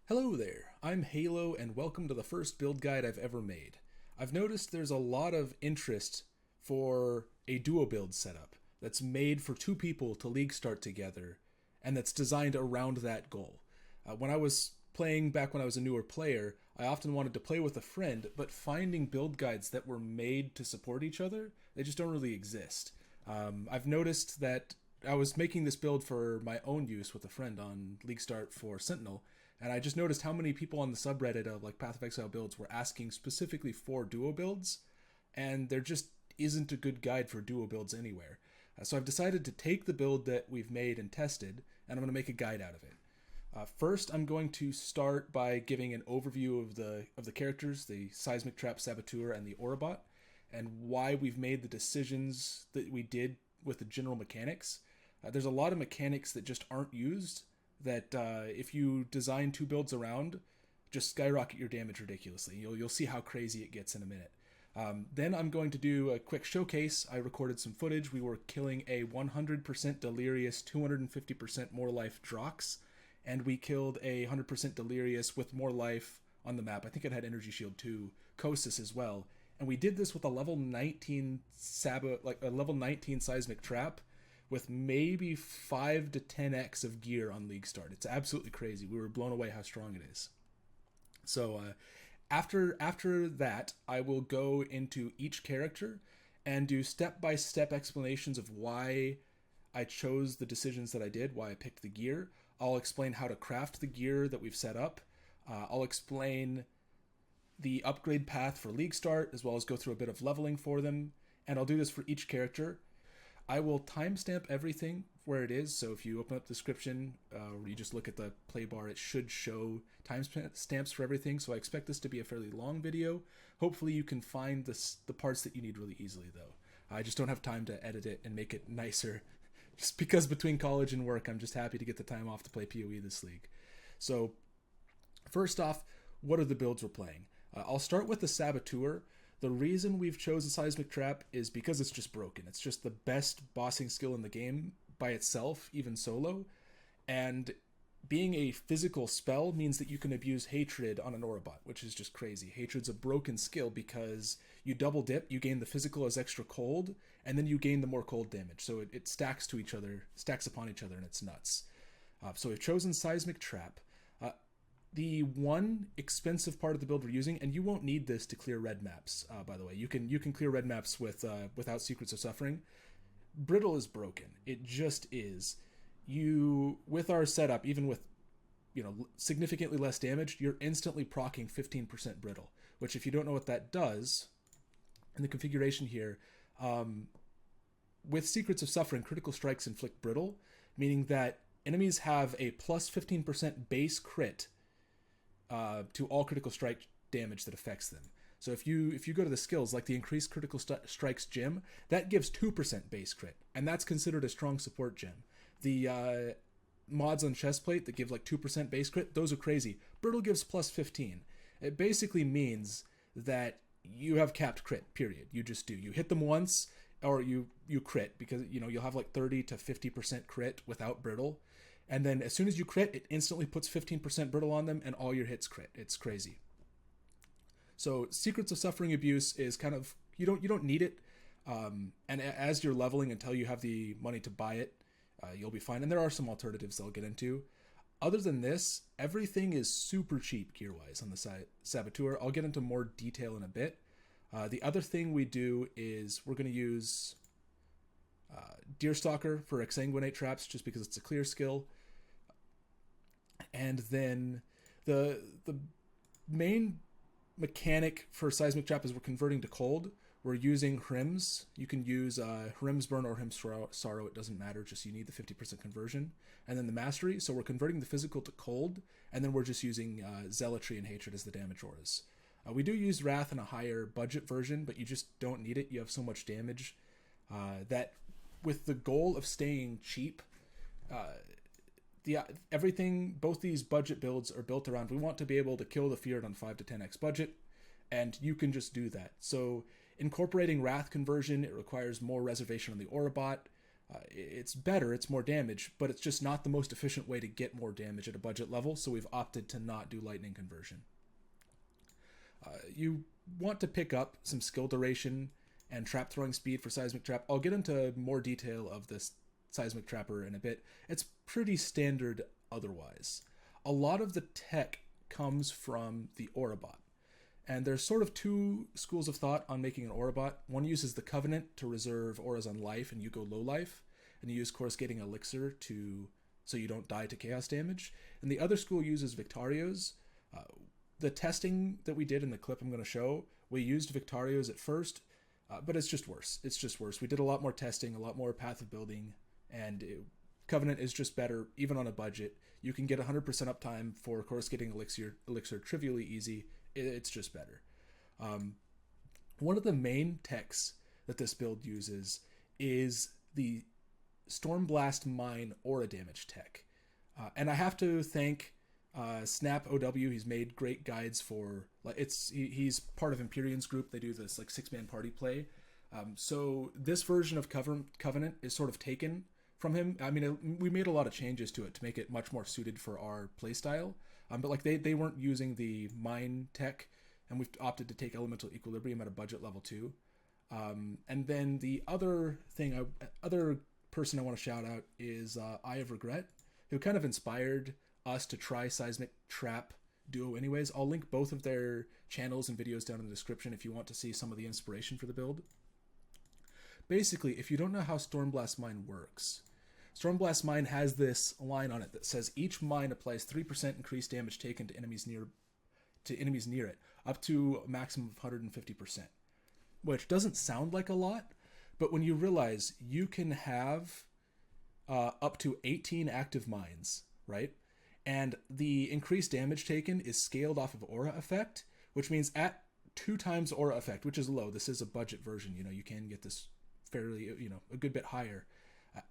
Hello there, I'm Halo and welcome to the first build guide I've ever made. I've noticed there's a lot of interest for a duo build setup that's made for two people to league start together and that's designed around that goal. When I was playing back when I was a newer player, I often wanted to play with a friend, but finding build guides that were made to support each other, they just don't really exist. I've noticed that I was making this build for my own use with a friend on League Start for Sentinel, and I just noticed how many people on the subreddit of like Path of Exile builds were asking specifically for duo builds, and there just isn't a good guide for duo builds anywhere. So I've decided to take the build that we've made and tested, and I'm going to make a guide out of it. First, I'm going to start by giving an overview of the characters, the Seismic Trap Saboteur and the Aurabot, and why we've made the decisions that we did with the general mechanics. There's a lot of mechanics that just aren't used that if you design two builds around, just skyrocket your damage ridiculously. You'll see how crazy it gets in a minute. Then I'm going to do a quick showcase. I recorded some footage. We were killing a 100% delirious, 250% more life Drox, and we killed a 100% delirious with more life on the map. I think it had energy shield too, Kosis as well. And we did this with a level 19 seismic trap with maybe 5 to 10x of gear on League Start. It's absolutely crazy. We were blown away how strong it is. So after that, I will go into each character and do step-by-step explanations of why I chose the decisions that I did, why I picked the gear. I'll explain how to craft the gear that we've set up. I'll explain the upgrade path for League Start, as well as go through a bit of leveling for them. And I'll do this for each character. I will timestamp everything where it is, so if you open up the description or you just look at the play bar, it should show timestamps for everything, so I expect this to be a fairly long video. Hopefully you can find the parts that you need really easily, though. I just don't have time to edit it and make it nicer, just because between college and work, I'm just happy to get the time off to play PoE this league. So, first off, what are the builds we're playing? I'll start with the Saboteur. The reason we've chosen Seismic Trap is because it's just broken. It's just the best bossing skill in the game by itself, even solo. And being a physical spell means that you can abuse Hatred on an Aurabot, which is just crazy. Hatred's a broken skill because you double dip, you gain the physical as extra cold, and then you gain the more cold damage. So it stacks upon each other, and it's nuts. So we've chosen Seismic Trap. The one expensive part of the build we're using, and you won't need this to clear red maps, by the way. You can clear red maps without Secrets of Suffering. Brittle is broken. It just is. With our setup, even with significantly less damage, you're instantly proccing 15% brittle, which if you don't know what that does, in the configuration here, with Secrets of Suffering, critical strikes inflict brittle, meaning that enemies have a plus 15% base crit to all critical strike damage that affects them. So if you go to the skills, like the increased critical strikes gem, that gives 2% base crit, and that's considered a strong support gem. The mods on chestplate that give like 2% base crit, those are crazy. Brittle gives plus 15. It basically means that you have capped crit, period. You just do. You hit them once, or you crit, because you'll have like 30 to 50% crit without brittle. And then as soon as you crit, it instantly puts 15% brittle on them, and all your hits crit. It's crazy. So Secrets of Suffering abuse is kind of, you don't need it. And as you're leveling until you have the money to buy it, you'll be fine. And there are some alternatives I'll get into. Other than this, everything is super cheap gear-wise on the Saboteur. I'll get into more detail in a bit. The other thing we do is we're going to use Deerstalker for exsanguinate traps, just because it's a clear skill. And then the main mechanic for Seismic Trap is we're converting to cold. We're using Hrims. You can use Hrims Burn or Hrims Sorrow. It doesn't matter, just you need the 50% conversion. And then the Mastery, so we're converting the physical to cold, and then we're just using Zealotry and Hatred as the damage auras. We do use Wrath in a higher budget version, but you just don't need it. You have so much damage that with the goal of staying cheap, everything, both these budget builds are built around, we want to be able to kill the Feared on 5 to 10x budget, and you can just do that. So incorporating Wrath conversion, it requires more reservation on the Aurabot. It's better, it's more damage, but it's just not the most efficient way to get more damage at a budget level, so we've opted to not do lightning conversion. You want to pick up some skill duration and trap throwing speed for Seismic Trap. I'll get into more detail of this Seismic Trapper in a bit. It's pretty standard otherwise. A lot of the tech comes from the Aurabot. And there's sort of two schools of thought on making an Aurabot. One uses the Covenant to reserve auras on life and you go low life, and you use coruscating elixir so you don't die to chaos damage. And the other school uses Victarios. The testing that we did in the clip I'm going to show, we used Victarios at first, but it's just worse. It's just worse. We did a lot more testing, a lot more path of building, and Covenant is just better, even on a budget. You can get 100% uptime for coruscating elixir trivially easy. It's just better. One of the main techs that this build uses is the Stormblast Mine aura damage tech. And I have to thank Snap OW. He's made great guides for, like, he's part of Empyrean's group. They do this like 6-man party play. So this version of Covenant is sort of taken from him. I mean, we made a lot of changes to it to make it much more suited for our playstyle. But like they weren't using the mine tech, and we've opted to take elemental equilibrium at a budget level 2. And then the other person I want to shout out is Eye of Regret, who kind of inspired us to try Seismic Trap Duo anyways. I'll link both of their channels and videos down in the description if you want to see some of the inspiration for the build. Basically, if you don't know how Stormblast Mine works, Stormblast Mine has this line on it that says each mine applies 3% increased damage taken to enemies near it, up to a maximum of 150%, which doesn't sound like a lot, but when you realize you can have up to 18 active mines, right? And the increased damage taken is scaled off of aura effect, which means at 2 times aura effect, which is low. This is a budget version. You can get this fairly, a good bit higher.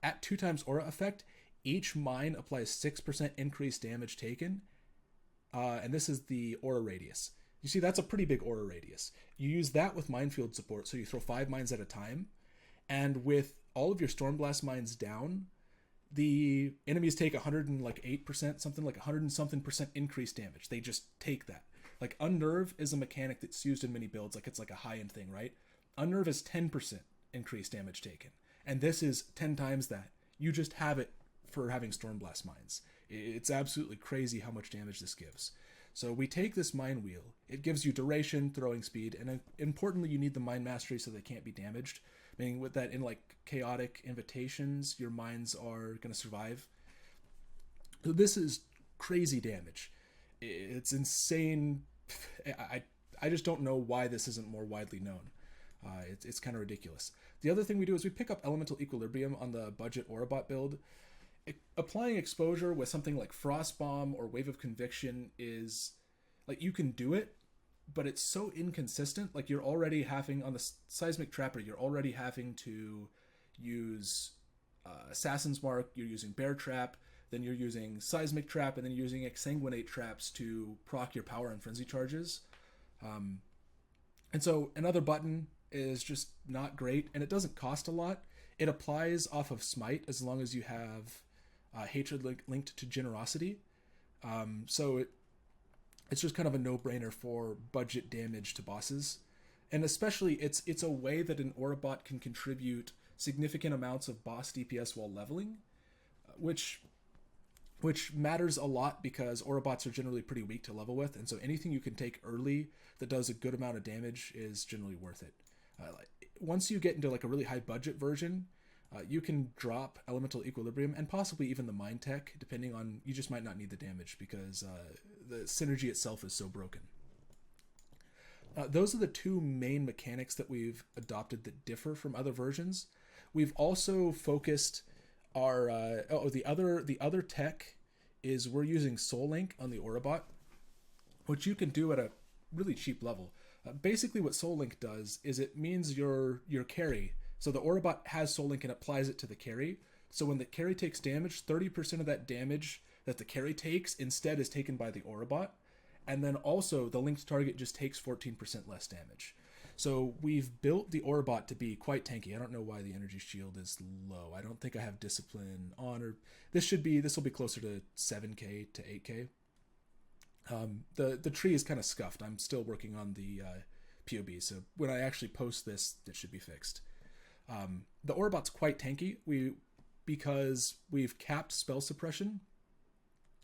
At 2 times aura effect, each mine applies 6% increased damage taken. And this is the aura radius. You see, that's a pretty big aura radius. You use that with minefield support, so you throw 5 mines at a time. And with all of your Stormblast mines down, the enemies take 108%, something like 100 and something percent increased damage. They just take that. Like, Unnerve is a mechanic that's used in many builds, like it's like a high-end thing, right? Unnerve is 10% increased damage taken. And this is 10 times that. You just have it for having Stormblast mines. It's absolutely crazy how much damage this gives. So we take this mine wheel. It gives you duration, throwing speed, and importantly, you need the mine mastery so they can't be damaged. Meaning with that, in like chaotic invitations, your mines are going to survive. So this is crazy damage. It's insane. I just don't know why this isn't more widely known. It's kind of ridiculous. The other thing we do is we pick up elemental equilibrium on the budget Aurabot build. Applying exposure with something like Frostbomb or Wave of Conviction is, like, you can do it, but it's so inconsistent. Like, you're already having, on the Seismic Trapper, you're already having to use Assassin's Mark, you're using Bear Trap, then you're using Seismic Trap, and then you're using Exsanguinate Traps to proc your power and frenzy charges. And so another button is just not great, and it doesn't cost a lot. It applies off of Smite as long as you have Hatred linked to Generosity. So it's just kind of a no-brainer for budget damage to bosses. And especially, it's a way that an Aurabot can contribute significant amounts of boss DPS while leveling, which matters a lot because Aurabots are generally pretty weak to level with, and so anything you can take early that does a good amount of damage is generally worth it. Once you get into like a really high budget version, you can drop elemental equilibrium and possibly even the mine tech, depending on, you just might not need the damage because the synergy itself is so broken. Those are the 2 main mechanics that we've adopted that differ from other versions. We've also focused our the other tech is we're using Soul Link on the Aurabot, which you can do at a really cheap level. Basically what Soul Link does is it means your carry, so the Aurabot has Soul Link and applies it to the carry, so when the carry takes damage, 30% of that damage that the carry takes instead is taken by the Aurabot, and then also the linked target just takes 14% less damage. So we've built the Aurabot to be quite tanky. I don't know why the energy shield is low. I don't think I have discipline on, or this will be closer to 7k to 8k. The tree is kind of scuffed. I'm still working on the PoB, so when I actually post this, it should be fixed. The Aurabot's quite tanky because we've capped spell suppression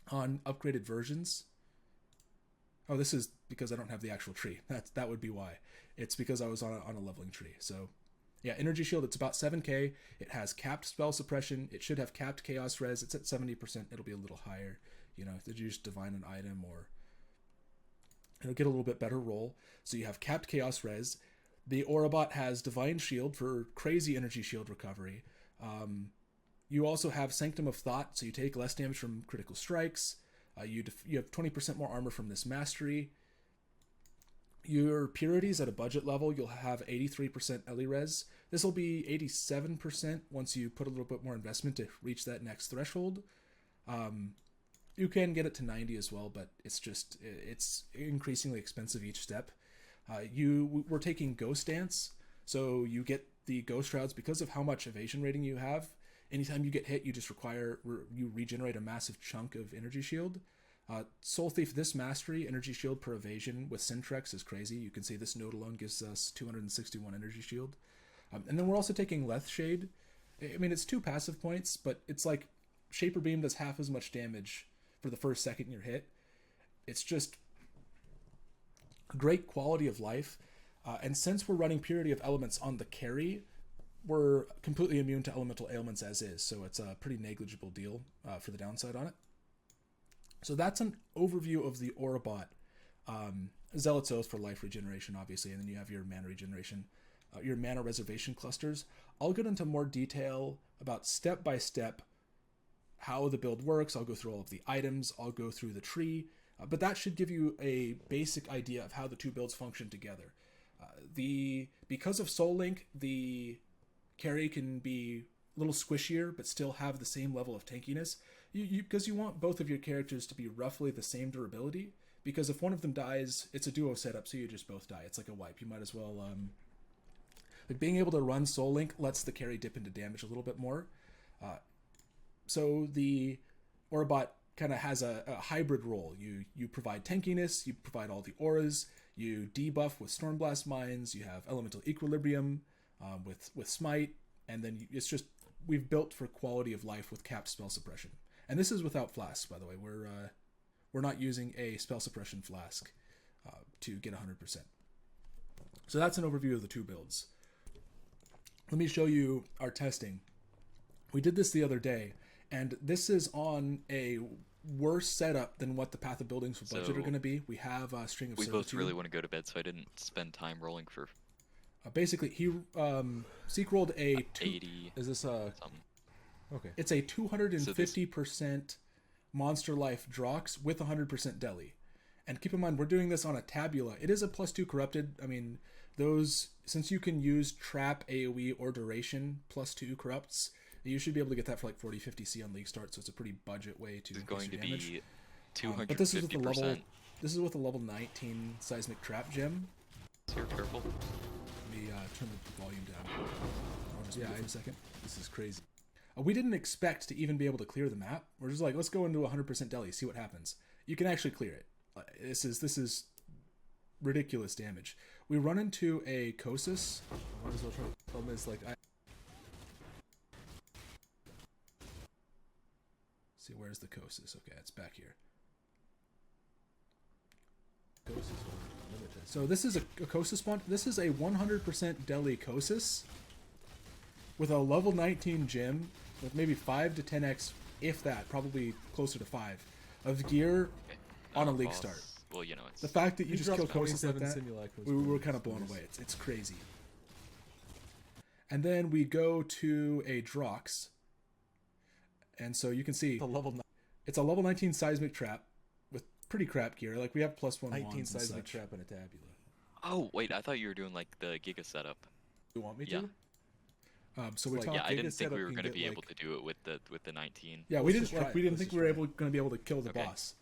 on upgraded versions. Oh, this is because I don't have the actual tree. That would be why. It's because I was on a leveling tree. So yeah, energy shield, it's about 7k. It has capped spell suppression. It should have capped chaos res. It's at 70%. It'll be a little higher. You know, if you just divine an item, or it'll get a little bit better roll. So you have capped chaos res. The Aurabot has divine shield for crazy energy shield recovery. You also have Sanctum of Thought, so you take less damage from critical strikes. You have 20% more armor from this mastery. Your purities at a budget level, you'll have 83% Eli res. This will be 87% once you put a little bit more investment to reach that next threshold. You can get it to 90 as well, but it's increasingly expensive each step. We're taking Ghost Dance, so you get the Ghost Shrouds because of how much evasion rating you have. Anytime you get hit, you just you regenerate a massive chunk of energy shield. Soul Thief, this mastery, energy shield per evasion with Syntrex is crazy. You can see this node alone gives us 261 energy shield. And then we're also taking Leth Shade. I mean, it's 2 passive points, but it's like Shaper Beam does half as much damage for the first second you're hit. It's just great quality of life. And since we're running Purity of Elements on the carry, we're completely immune to elemental ailments as is, so it's a pretty negligible deal for the downside on it. So that's an overview of the Aurabot. Zealot's Oath for life regeneration, obviously, and then you have your mana regeneration, your mana reservation clusters. I'll get into more detail about step by step how the build works. I'll go through all of the items, I'll go through the tree, but that should give you a basic idea of how the two builds function together. Because of Soul Link, the carry can be a little squishier but still have the same level of tankiness, because you want both of your characters to be roughly the same durability, because if one of them dies, it's a duo setup, so you just both die. It's like a wipe. You might as well like being able to run Soul Link lets the carry dip into damage a little bit more. So the Aurabot kind of has a hybrid role. You provide tankiness, you provide all the auras, you debuff with Stormblast Mines, you have Elemental Equilibrium with Smite, and then it's just, we've built for quality of life with capped spell suppression. And this is without flasks, by the way. We're not using a spell suppression flask to get 100%. So that's an overview of the two builds. Let me show you our testing. We did this the other day, and this is on a worse setup than what the Path of Buildings with budget are going to be. We have a string of We Saboteur. both really want to go to bed, so I didn't spend time rolling for basically, he Seek rolled a 80. Is this a something. okay? It's a 250% monster life Drox with 100% deli. And keep in mind, we're doing this on a tabula. It is a +2 corrupted. I mean, since you can use trap, AoE, or duration +2 corrupts, you should be able to get that for like 40-50 C on League Start. So it's a pretty budget way to increase your damage. Be 250%. But this is with the level. This is with a level 19 Seismic Trap gem. So you're careful. Let me turn the volume down. Yeah, in a second. This is crazy. We didn't expect to even be able to clear the map. We're just like, let's go into 100% deli, see what happens. You can actually clear it. This is ridiculous damage. We run into a Kosis. Might as well try. Problem is, like, see, where's the Kosis? Okay, it's back here. Kosis limited. So this is a Kosis spawn. This is a 100% deli Kosis with a level 19 gem with maybe 5 to 10x, if that, probably closer to 5, of gear on a League Start. Well, you know, it's The fact that you just kill Kosis like that, Simulacros we were kind of blown away. It's crazy. And then we go to a Drox. And so you can see it's a level 19 Seismic Trap with pretty crap gear. Like, we have +1 19 wands and Seismic such. Trap and a tabula. Oh, wait, I thought you were doing, like, the Giga setup. You want me Yeah. to? So we Like, talked. Yeah, I didn't think setup we were can going to get, be like- able to do it with the 19. Yeah, Let's we didn't. just try it. We didn't Let's think just we were try it. going to be able to kill the Okay. boss.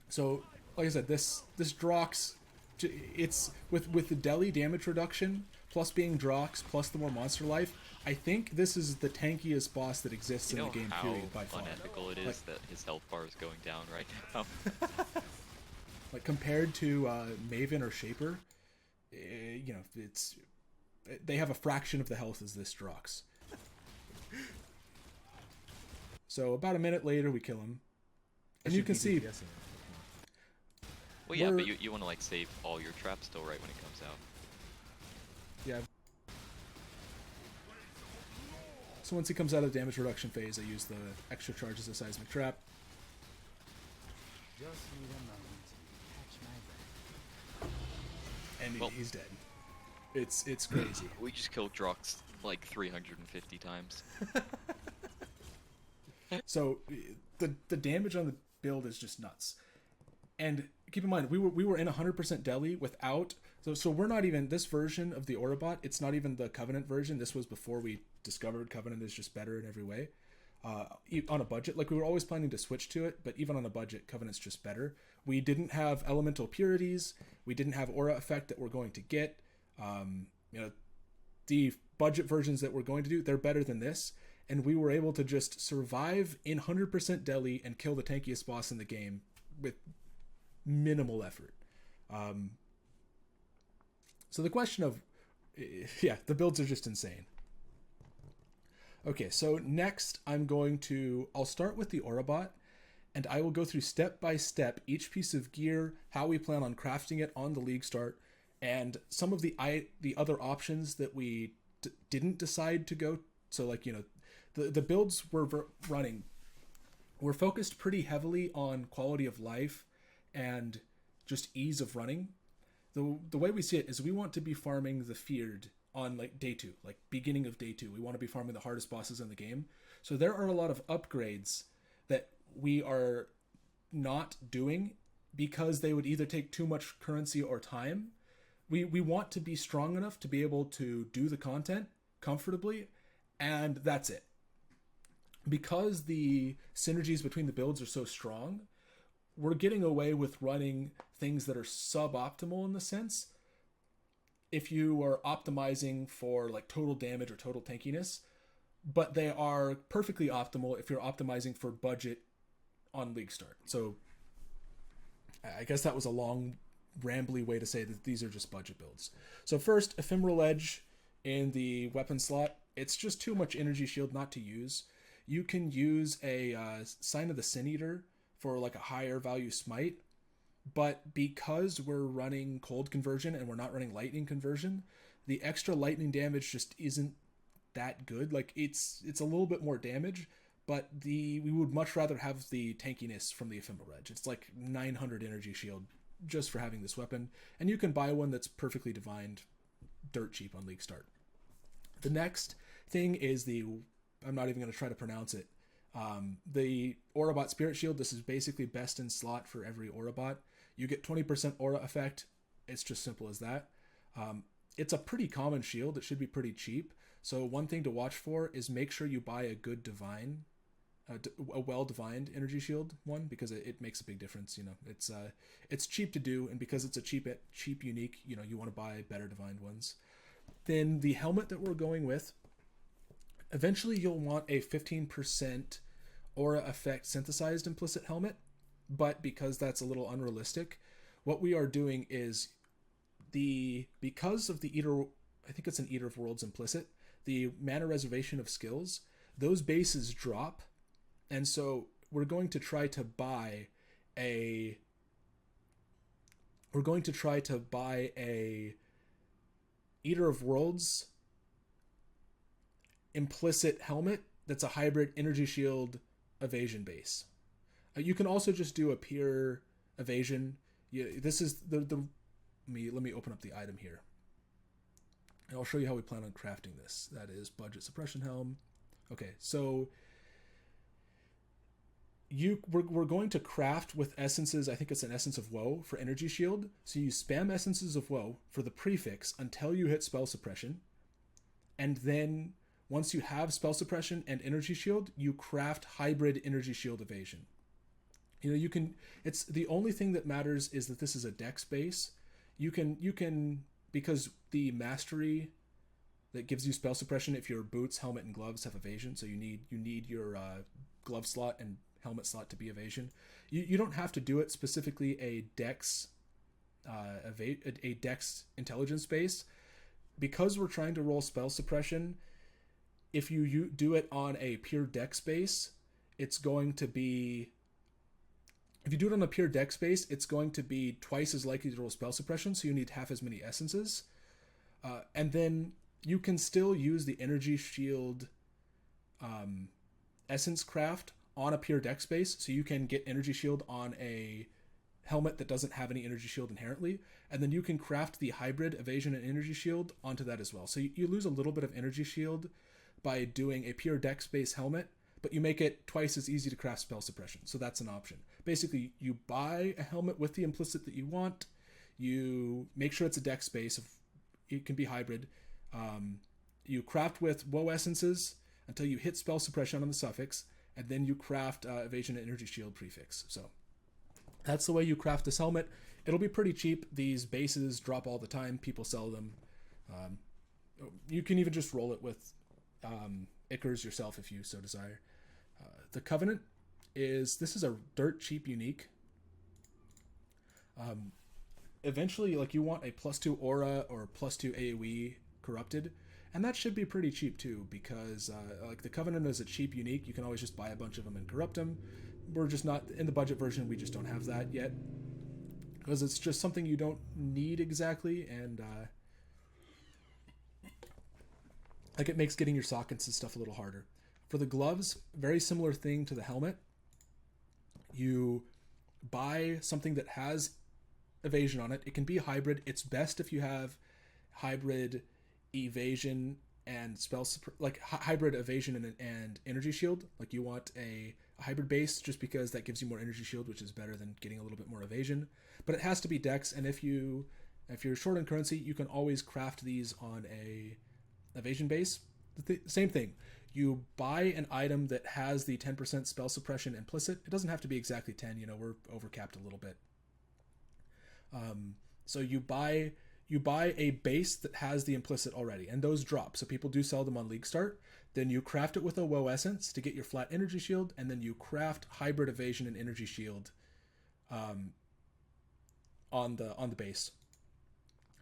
So, like I said, this Drox It's with the deli damage reduction plus being Drox plus the more monster life. I think this is the tankiest boss that exists You in know the game. how Period. By far. unethical it is Like- that his health bar is going down right now? Like compared to Maven or Shaper, you know, they have a fraction of the health as this Drox. So about a minute later, we kill him, and you can see. Well, yeah, We're- but you want to like save all your traps still right when it comes out. Yeah. So once he comes out of the damage reduction phase, I use the extra charges of Seismic Trap. Just need a moment to catch my breath. And Well- he's dead. It's crazy. We just killed Drox like 350 times. So the damage on the build is just nuts. And keep in mind, we were in 100% deli without. So we're not even this version of the Aurabot. It's not even the Covenant version. This was before we discovered Covenant is just better in every way. On a budget, like we were always planning to switch to it, but even on a budget, Covenant's just better. We didn't have elemental purities. We didn't have aura effect that we're going to get. You know, the budget versions that we're going to do, they're better than this. And we were able to just survive in 100% deli and kill the tankiest boss in the game with minimal effort. So the question of, yeah, the builds are just insane. Okay, so next I'll start with the Aurabot, and I will go through step by step each piece of gear, how we plan on crafting it on the league start, and some of the other options that we didn't decide to go. So like, you know, the builds we're running, we're focused pretty heavily on quality of life and just ease of running. The way we see it is we want to be farming the feared on like day 2, like beginning of day 2. We want to be farming the hardest bosses in the game. So there are a lot of upgrades that we are not doing because they would either take too much currency or time. We want to be strong enough to be able to do the content comfortably, and that's it. Because the synergies between the builds are so strong, we're getting away with running things that are suboptimal in the sense. If you are optimizing for like total damage or total tankiness, but they are perfectly optimal if you're optimizing for budget on league start. So I guess that was a long, rambly way to say that these are just budget builds. So first, Ephemeral Edge in the weapon slot. It's just too much energy shield not to use. You can use a Sign of the Sin Eater for like a higher value smite, but because we're running cold conversion and we're not running lightning conversion, the extra lightning damage just isn't that good. Like it's a little bit more damage, but we would much rather have the tankiness from the Ephemeral Edge. It's like 900 energy shield just for having this weapon, and you can buy one that's perfectly divined dirt cheap on league start. The next thing is I'm not even going to try to pronounce it. The Aurabot Spirit Shield. This is basically best in slot for every Aurabot. You get 20% aura effect. It's just simple as that. It's a pretty common shield. It should be pretty cheap. So one thing to watch for is make sure you buy a good divine, a well-divined energy shield one, because it makes a big difference. You know, it's cheap to do, and because it's a cheap unique, you know, you want to buy better divined ones. Then the helmet that we're going with, eventually you'll want a 15% aura effect synthesized implicit helmet, but because that's a little unrealistic, what we are doing is because of the Eater, I think it's an Eater of Worlds implicit, the mana reservation of skills, those bases drop, and so we're going to try to buy a Eater of Worlds implicit helmet that's a hybrid energy shield evasion base. You can also just do a pure evasion. This is let me open up the item here, and I'll show you how we plan on crafting this. That is budget suppression helm. Okay, so we're going to craft with essences. I think it's an essence of woe for energy shield. So you spam essences of woe for the prefix until you hit spell suppression, and then once you have spell suppression and energy shield, you craft hybrid energy shield evasion. You know, it's the only thing that matters is that this is a dex base. you can because the mastery that gives you spell suppression if your boots, helmet, and gloves have evasion. So you need your glove slot and helmet slot to be evasion. You don't have to do it specifically a dex a dex intelligence base, because we're trying to roll spell suppression. If you do it on a pure dex base, it's going to be, if you do it on a pure dex base, it's going to be twice as likely to roll spell suppression, so you need half as many essences. And then you can still use the energy shield essence craft on a pure dex base, so you can get energy shield on a helmet that doesn't have any energy shield inherently, and then you can craft the hybrid evasion and energy shield onto that as well. So you lose a little bit of energy shield by doing a pure dex base helmet, but you make it twice as easy to craft spell suppression, so that's an option. Basically, you buy a helmet with the implicit that you want, you make sure it's a dex base, it can be hybrid, you craft with woe essences until you hit spell suppression on the suffix, and then you craft evasion and energy shield prefix. So that's the way you craft this helmet. It'll be pretty cheap. These bases drop all the time. People sell them. You can even just roll it with Ichors yourself if you so desire. The Covenant this is a dirt cheap unique. Eventually, like, you want a +2 aura or +2 AoE corrupted, and that should be pretty cheap too, because like the Covenant is a cheap unique. You can always just buy a bunch of them and corrupt them. We're just not in the budget version. We just don't have that yet, because it's just something you don't need exactly, and like, it makes getting your sockets and stuff a little harder. For the gloves, very similar thing to the helmet. You buy something that has evasion on it. It can be hybrid. It's best if you have hybrid evasion and hybrid evasion and energy shield. Like, you want a hybrid base just because that gives you more energy shield, which is better than getting a little bit more evasion. But it has to be dex, and if you're short on currency, you can always craft these on a evasion base. Same thing. You buy an item that has the 10% spell suppression implicit. It doesn't have to be exactly 10. We're overcapped a little bit. So you buy a base that has the implicit already, and those drop. So people do sell them on League Start. Then you craft it with a woe essence to get your flat energy shield, and then you craft hybrid evasion and energy shield on the base,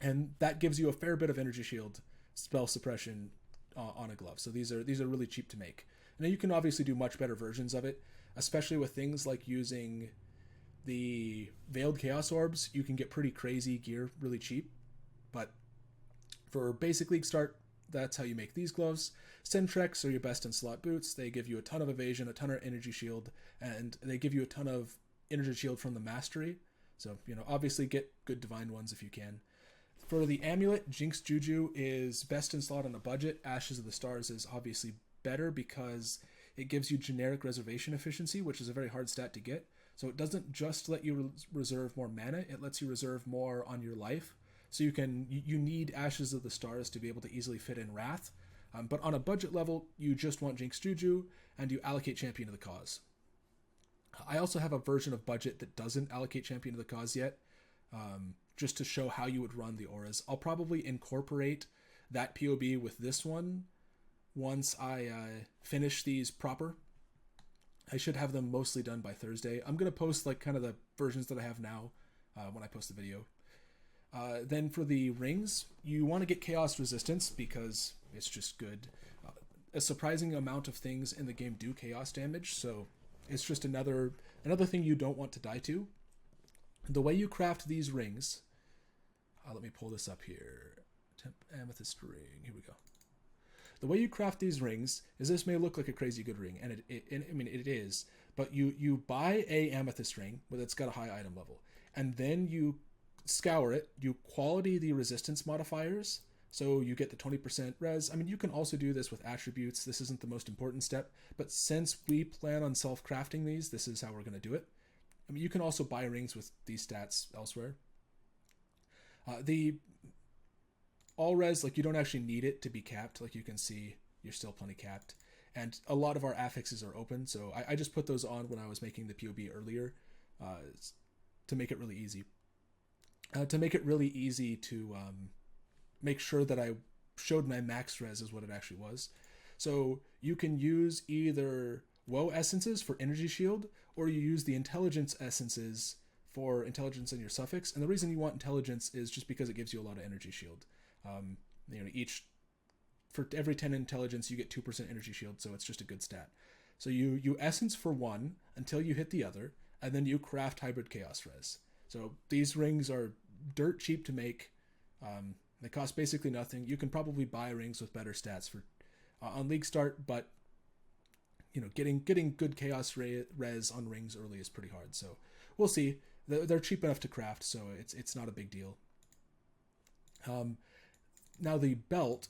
and that gives you a fair bit of energy shield spell suppression on a glove. So these are really cheap to make. And then you can obviously do much better versions of it, especially with things like using the Veiled Chaos Orbs. You can get pretty crazy gear really cheap. But for basic League Start, that's how you make these gloves. Sentrex are your best in slot boots. They give you a ton of evasion, a ton of energy shield, and they give you a ton of energy shield from the mastery. So, obviously get good divine ones if you can. For the amulet, Jinx Juju is best in slot on a budget. Ashes of the Stars is obviously better because it gives you generic reservation efficiency, which is a very hard stat to get. So it doesn't just let you reserve more mana, it lets you reserve more on your life. So you need Ashes of the Stars to be able to easily fit in Wrath. But on a budget level, you just want Jinx Juju, and you allocate Champion of the Cause. I also have a version of budget that doesn't allocate Champion of the Cause yet, just to show how you would run the auras. I'll probably incorporate that PoB with this one once I finish these proper. I should have them mostly done by Thursday. I'm going to post kind of the versions that I have now when I post the video. Then for the rings, you want to get Chaos Resistance because it's just good. A surprising amount of things in the game do Chaos damage, so it's just another thing you don't want to die to. The way you craft these rings, let me pull this up here. Temp Amethyst ring, here we go. The way you craft these rings is, this may look like a crazy good ring, and it is, but you buy a amethyst ring that's got a high item level, and then you scour it, you quality the resistance modifiers, so you get the 20% res. You can also do this with attributes. This isn't the most important step, but since we plan on self-crafting these, this is how we're going to do it. You can also buy rings with these stats elsewhere. The all res, you don't actually need it to be capped. You can see, you're still plenty capped. And a lot of our affixes are open, so I just put those on when I was making the PoB earlier to make it really easy. to make it really easy to make sure that I showed my max res is what it actually was. So you can use either woe essences for energy shield, or you use the intelligence essences for intelligence in your suffix. And the reason you want intelligence is just because it gives you a lot of energy shield. For every 10 intelligence you get 2% energy shield, so it's just a good stat. So you essence for one until you hit the other, and then you craft hybrid chaos res. So these rings are dirt cheap to make. They cost basically nothing. You can probably buy rings with better stats for on league start, but getting good chaos res on rings early is pretty hard. So we'll see. They're cheap enough to craft, so it's not a big deal. Now the belt,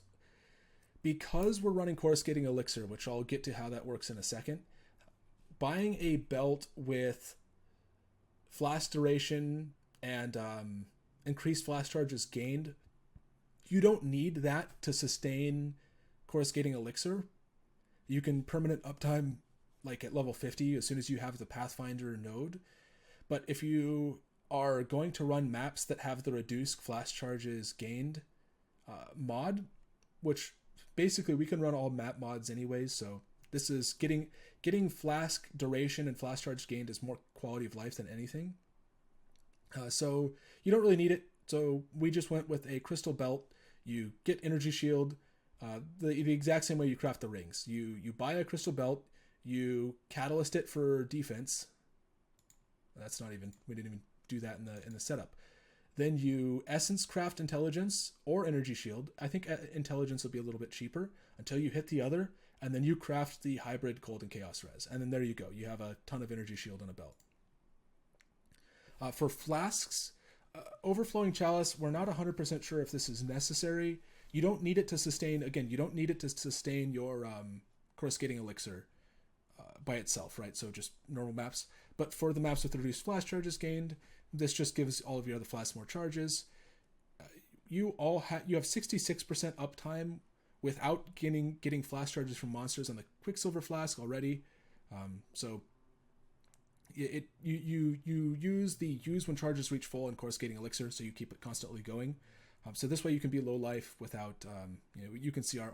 because we're running coruscating elixir, which I'll get to how that works in a second. Buying a belt with flash duration and increased flash charges gained, you don't need that to sustain coruscating elixir. You can permanent uptime like at level 50 as soon as you have the Pathfinder node. But if you are going to run maps that have the reduced flash charges gained mod, which basically we can run all map mods anyways, so this is getting flask duration and flash charge gained is more quality of life than anything. So you don't really need it. So we just went with a crystal belt. You get energy shield, the exact same way you craft the rings. You buy a crystal belt, you catalyst it for defense. We didn't even do that in the setup. Then you essence craft intelligence or energy shield. I think intelligence will be a little bit cheaper until you hit the other, and then you craft the hybrid cold and chaos res. And then there you go. You have a ton of energy shield on a belt. For flasks, overflowing chalice, we're not 100% sure if this is necessary. You don't need it to sustain, again, you don't need it to sustain your coruscating elixir by itself, right? So just normal maps. But for the maps with reduced flash charges gained, this just gives all of your other flasks more charges. You have 66% uptime without getting flash charges from monsters on the Quicksilver flask already. So you use the use when charges reach full and coruscating elixir, so you keep it constantly going. So this way you can be low life without you can see our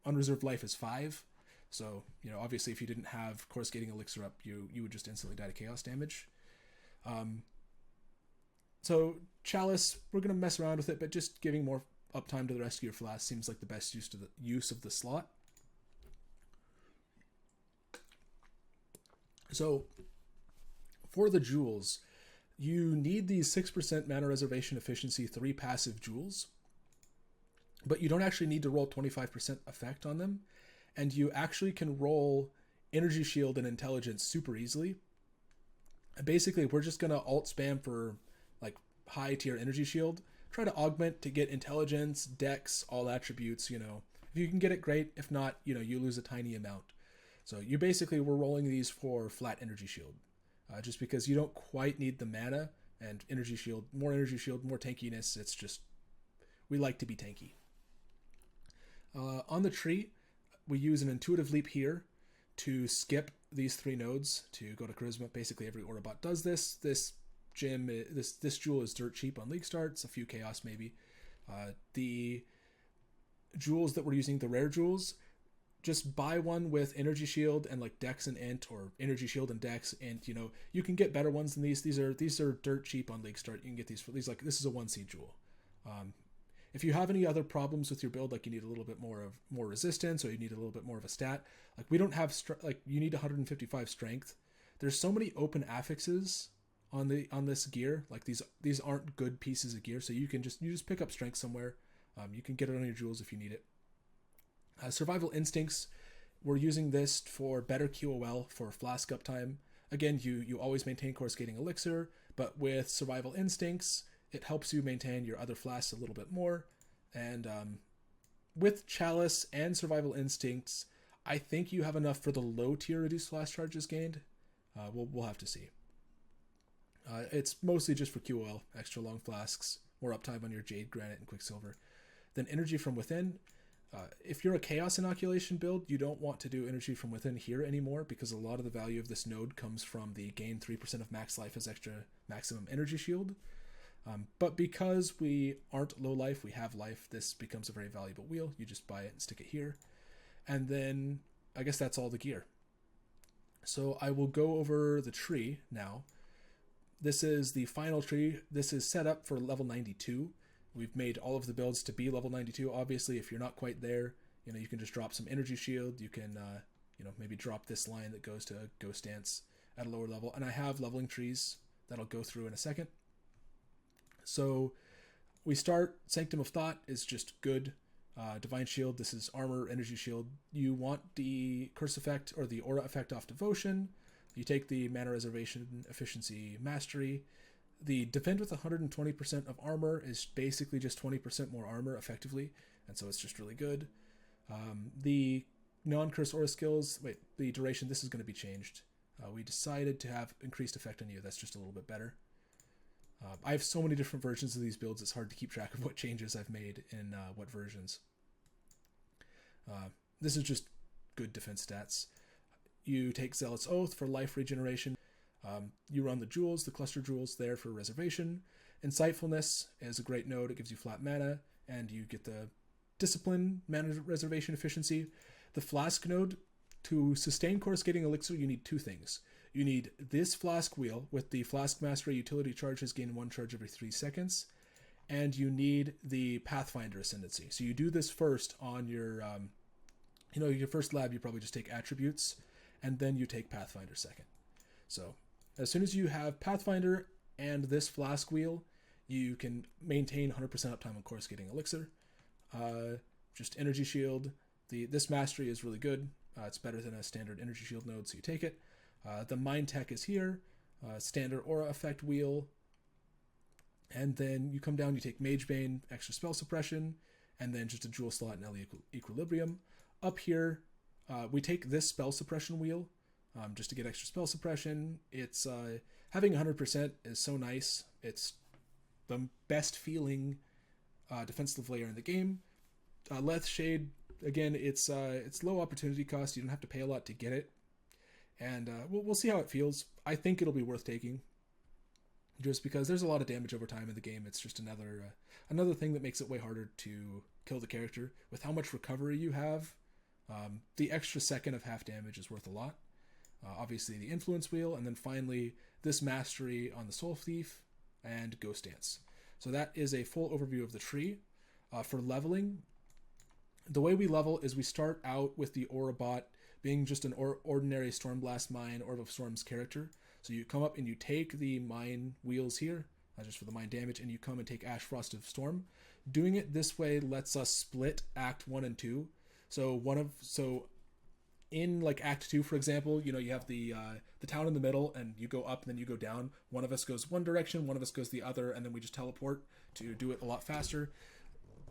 unreserved life is 5. So obviously if you didn't have coruscating elixir up, you would just instantly die to chaos damage. So chalice, we're going to mess around with it, but just giving more uptime to the rest of your flask seems like the best use of the slot. So for the jewels, you need these 6% mana reservation efficiency 3 passive jewels, but you don't actually need to roll 25% effect on them, and you actually can roll energy shield and intelligence super easily. And basically, we're just going to alt spam for like high tier energy shield, try to augment to get intelligence, dex, all attributes. If you can get it, great. If not, you lose a tiny amount. So we're rolling these for flat energy shield, just because you don't quite need the mana and energy shield, more tankiness. It's just, we like to be tanky. On the tree, we use an intuitive leap here to skip these 3 nodes to go to charisma. Basically every Aurabot does this. This jewel is dirt cheap on league starts, a few chaos maybe. The jewels that we're using, the rare jewels, just buy one with energy shield and like dex and int, or energy shield and dex, and you can get better ones than these. These are dirt cheap on league start. You can get these for these, like this is a 1C jewel. If you have any other problems with your build, like you need a little bit more resistance, or you need a little bit more of a stat, like we don't have you need 155 strength. There's so many open affixes on this gear. Like these aren't good pieces of gear, so you just pick up strength somewhere. You can get it on your jewels if you need it. Survival instincts, we're using this for better QOL for flask uptime. Again, you always maintain coruscating elixir, but with survival instincts, it helps you maintain your other flasks a little bit more. And with chalice and survival instincts, I think you have enough for the low tier reduced flash charges gained. We'll have to see. It's mostly just for QOL, extra long flasks, more uptime on your jade, granite, and quicksilver. Then energy from within. If you're a chaos inoculation build, you don't want to do energy from within here anymore, because a lot of the value of this node comes from the gain 3% of max life as extra maximum energy shield. But because we aren't low life, we have life, this becomes a very valuable wheel. You just buy it and stick it here. And then I guess that's all the gear. So I will go over the tree now. This is the final tree. This is set up for level 92. We've made all of the builds to be level 92. Obviously, if you're not quite there, you can just drop some energy shield. You can, maybe drop this line that goes to Ghost Dance at a lower level. And I have leveling trees that I'll go through in a second. So we start. Sanctum of Thought is just good. Divine Shield, this is armor, energy shield. You want the curse effect or the aura effect off devotion. You take the mana reservation, efficiency, mastery. The defend with 120% of armor is basically just 20% more armor effectively, and so it's just really good. The non-curse aura skills, the duration, this is going to be changed. We decided to have increased effect on you. That's just a little bit better. I have so many different versions of these builds, it's hard to keep track of what changes I've made in what versions. This is just good defense stats. You take Zealot's Oath for life regeneration. You run the jewels, the cluster jewels there for reservation. Insightfulness is a great node. It gives you flat mana, and you get the discipline, mana reservation efficiency. The flask node, to sustain coruscating elixir, you need two things. You need this flask wheel with the flask mastery utility charges gain 1 charge every 3 seconds. And you need the Pathfinder ascendency. So you do this first on your, your first lab, you probably just take attributes, and then you take Pathfinder second. So as soon as you have Pathfinder and this flask wheel, you can maintain 100% uptime on coruscating elixir. Just energy shield. This mastery is really good. It's better than a standard energy shield node, so you take it. The Mind Tech is here. Standard aura effect wheel. And then you come down, you take Mage Bane, extra spell suppression, and then just a jewel slot and equilibrium. Up here, we take this spell suppression wheel just to get extra spell suppression. It's having 100% is so nice. It's the best feeling defensive layer in the game. Leth Shade, again, it's low opportunity cost. You don't have to pay a lot to get it. And we'll see how it feels. I think it'll be worth taking, just because there's a lot of damage over time in the game. It's just another thing that makes it way harder to kill the character. With how much recovery you have, the extra second of half damage is worth a lot. Obviously the influence wheel, and then finally this mastery on the Soul Thief and Ghost Dance. So that is a full overview of the tree. For leveling, the way we level is we start out with the Aurabot being just an ordinary Stormblast Mine, Orb of Storms character. So you come up and you take the mine wheels here, just for the mine damage, and you come and take Ash Frost of Storm. Doing it this way lets us split Act 1 and 2. So in like Act 2, for example, you have the town in the middle, and you go up and then you go down. One of us goes one direction, one of us goes the other, and then we just teleport to do it a lot faster.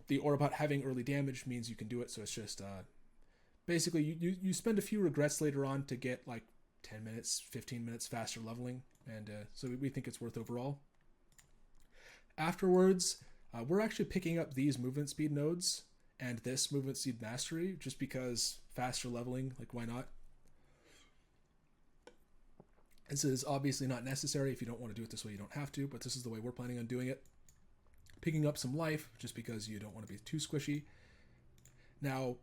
The Aurabot having early damage means you can do it, so it's just basically you spend a few regrets later on to get like 10 minutes, 15 minutes faster leveling, and so we think it's worth overall. Afterwards, we're actually picking up these movement speed nodes and this movement speed mastery, just because faster leveling, like why not? This is obviously not necessary. If you don't want to do it this way, you don't have to, but this is the way we're planning on doing it. Picking up some life, just because you don't want to be too squishy. Now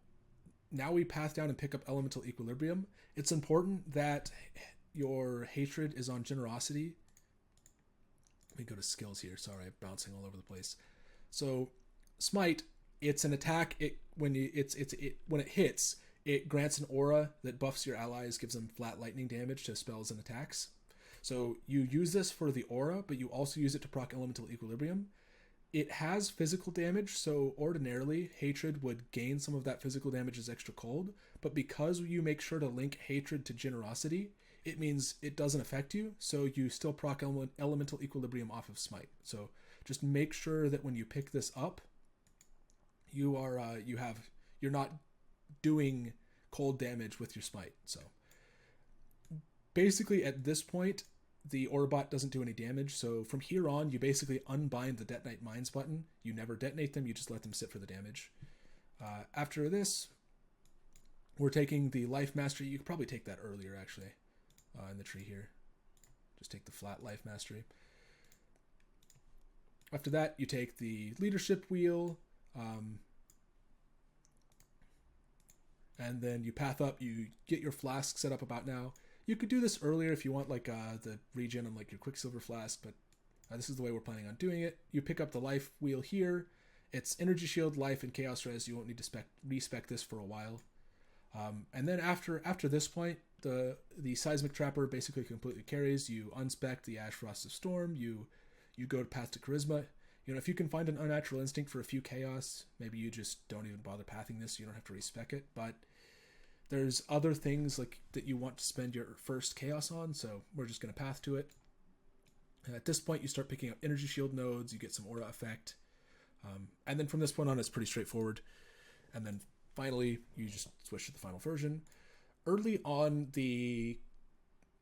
we path down and pick up elemental equilibrium. It's important that your hatred is on generosity. Let me go to skills here. Sorry, I'm bouncing all over the place. So smite, it's an attack. When it hits, it grants an aura that buffs your allies, gives them flat lightning damage to spells and attacks. So you use this for the aura, but you also use it to proc elemental equilibrium. It has physical damage, so ordinarily hatred would gain some of that physical damage as extra cold, but because you make sure to link hatred to generosity, it means it doesn't affect you, so you still proc elemental equilibrium off of smite. So just make sure that when you pick this up, you're not doing cold damage with your smite. So basically at this point, the Aurabot doesn't do any damage, so from here on, you basically unbind the Detonate Mines button. You never detonate them, you just let them sit for the damage. After this, we're taking the Life Mastery. You could probably take that earlier, actually, in the tree here. Just take the flat Life Mastery. After that, you take the leadership wheel, and then you path up. You get your flask set up about now. You could do this earlier if you want, like the regen on like your Quicksilver flask, but this is the way we're planning on doing it. You pick up the life wheel here. It's energy shield, life, and chaos res. You won't need to respec this for a while. And then after this point, the Seismic Trapper basically completely carries. You unspec the Ash Frost of Storm. You go to Path to Charisma. You know, if you can find an Unnatural Instinct for a few chaos, maybe you just don't even bother pathing this. So you don't have to respec it. But there's other things like that you want to spend your first chaos on. So we're just going to path to it. And at this point, you start picking up energy shield nodes. You get some aura effect. And then from this point on, it's pretty straightforward. And then finally, you just switch to the final version. Early on, the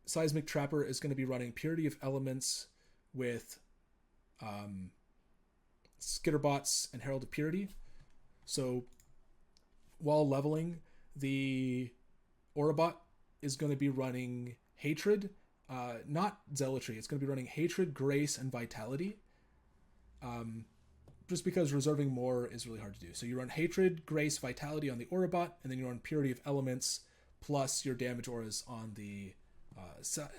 Seismic Trapper is going to be running Purity of Elements with Skitterbots and Herald of Purity. So while leveling, the Aurabot is going to be running Hatred, not Zealotry. It's going to be running Hatred, Grace, and Vitality. Just because reserving more is really hard to do. So you run Hatred, Grace, Vitality on the Aurabot, and then you run Purity of Elements plus your damage auras on the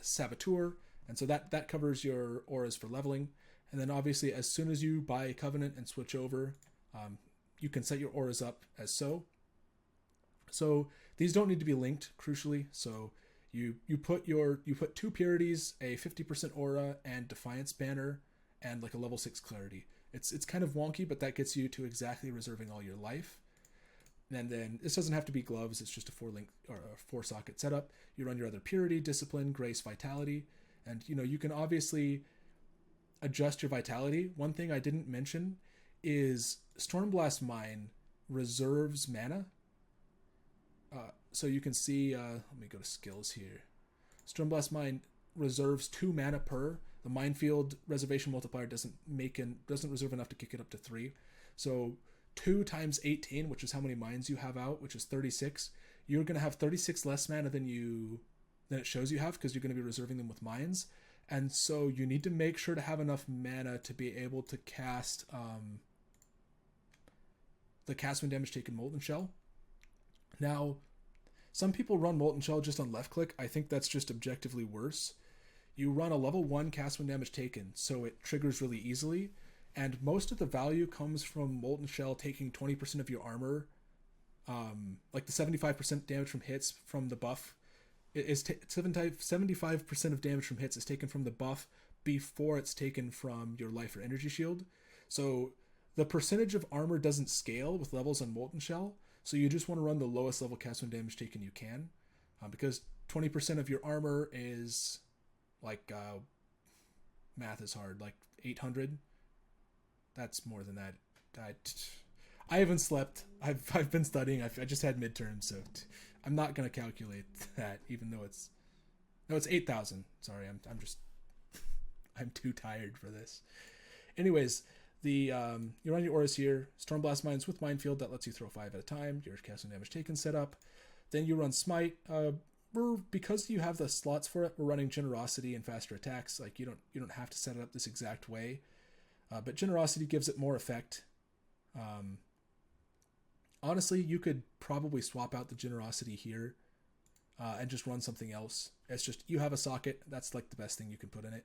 Saboteur. And so that covers your auras for leveling. And then obviously as soon as you buy Covenant and switch over, you can set your auras up as so. So these don't need to be linked, crucially. So you put 2 Purities, a 50% aura, and Defiance banner, and like a level 6 Clarity. It's kind of wonky, but that gets you to exactly reserving all your life. And then this doesn't have to be gloves. It's just a 4-link or a 4-socket setup. You run your other Purity, Discipline, Grace, Vitality, and you can obviously adjust your Vitality. One thing I didn't mention is Stormblast Mine reserves mana. So you can see. Let me go to skills here. Stormblast Mine reserves 2 mana per. The Minefield reservation multiplier doesn't reserve enough to kick it up to 3. So 2 times 18, which is how many mines you have out, which is 36. You're going to have 36 less mana than it shows you have, because you're going to be reserving them with mines. And so you need to make sure to have enough mana to be able to cast the cast when damage taken Molten Shell. Now, some people run Molten Shell just on left click. I think that's just objectively worse. You run a level 1 cast when damage taken, so it triggers really easily, and most of the value comes from Molten Shell taking 20% of your armor, like the 75% damage from hits from the buff. 75% of damage from hits is taken from the buff before it's taken from your life or energy shield. So the percentage of armor doesn't scale with levels on Molten Shell, so you just want to run the lowest level cast when damage taken you can, because 20% of your armor is... like math is hard, like 800. That's more than that. I haven't slept. I've been studying. I just had midterms, so I'm not gonna calculate that, even though it's 8,000. Sorry, I'm too tired for this. Anyways, you run your auras here. Stormblast Mines with Minefield that lets you throw 5 at a time. Your casting damage taken set up. Then you run Smite. Because you have the slots for it, we're running Generosity and faster attacks. Like you don't have to set it up this exact way, but Generosity gives it more effect. Honestly, you could probably swap out the Generosity here and just run something else. It's just you have a socket. That's like the best thing you can put in it.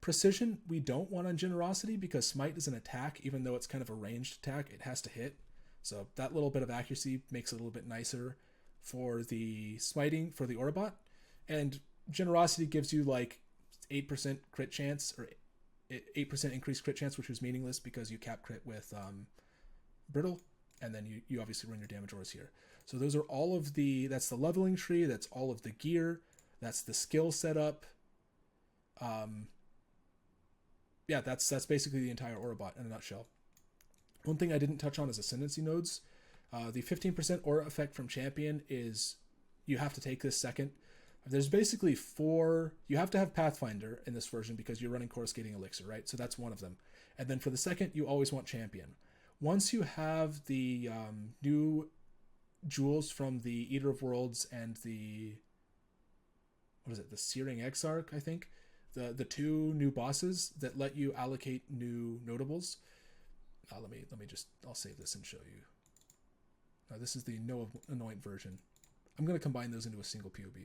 Precision we don't want on Generosity because Smite is an attack. Even though it's kind of a ranged attack, it has to hit. So that little bit of accuracy makes it a little bit nicer for the smiting for the Aurabot. And Generosity gives you like 8% crit chance, or 8% increased crit chance, which was meaningless because you cap crit with Brittle, and then you obviously run your damage auras here. So those are all of that's the leveling tree, that's all of the gear, that's the skill setup. Yeah, that's basically the entire Aurabot in a nutshell. One thing I didn't touch on is ascendancy nodes. The 15% aura effect from champion is, you have to take this second. There's basically 4, you have to have Pathfinder in this version because you're running Coruscating Elixir, right? So that's one of them. And then for the second, you always want champion. Once you have the new jewels from the Eater of Worlds and the, the Searing Exarch, I think, the two new bosses that let you allocate new notables. Let me just, I'll save this and show you. This is the no anoint version. I'm going to combine those into a single POB.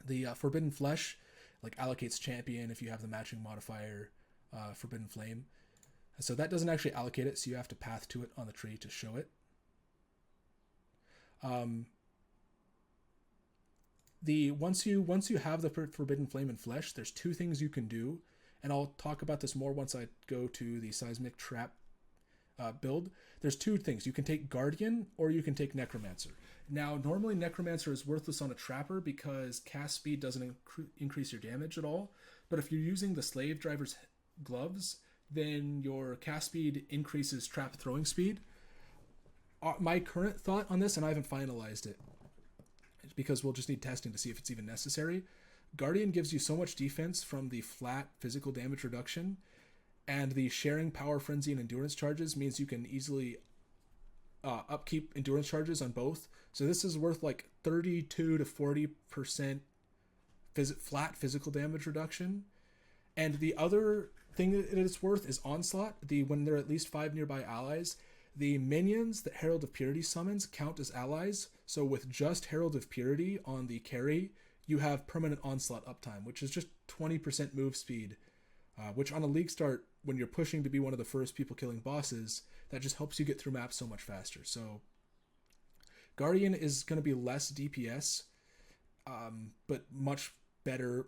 The Forbidden Flesh like allocates champion if you have the matching modifier Forbidden Flame. So that doesn't actually allocate it, so you have to path to it on the tree to show it. Once you have the Forbidden Flame and Flesh, there's two things you can do, and I'll talk about this more once I go to the Seismic Trap build. There's two things. You can take Guardian or you can take Necromancer. Now, normally Necromancer is worthless on a Trapper because cast speed doesn't increase your damage at all, but if you're using the Slave Driver's gloves, then your cast speed increases trap throwing speed. My current thought on this, and I haven't finalized it, because we'll just need testing to see if it's even necessary. Guardian gives you so much defense from the flat physical damage reduction, and the sharing power frenzy and endurance charges means you can easily upkeep endurance charges on both. So this is worth like 32 to 40% flat physical damage reduction. And the other thing that it's worth is Onslaught. When there are at least 5 nearby allies, the minions that Herald of Purity summons count as allies. So with just Herald of Purity on the carry, you have permanent Onslaught uptime, which is just 20% move speed, which on a league start, when you're pushing to be one of the first people killing bosses, that just helps you get through maps so much faster. So Guardian is going to be less DPS, but much better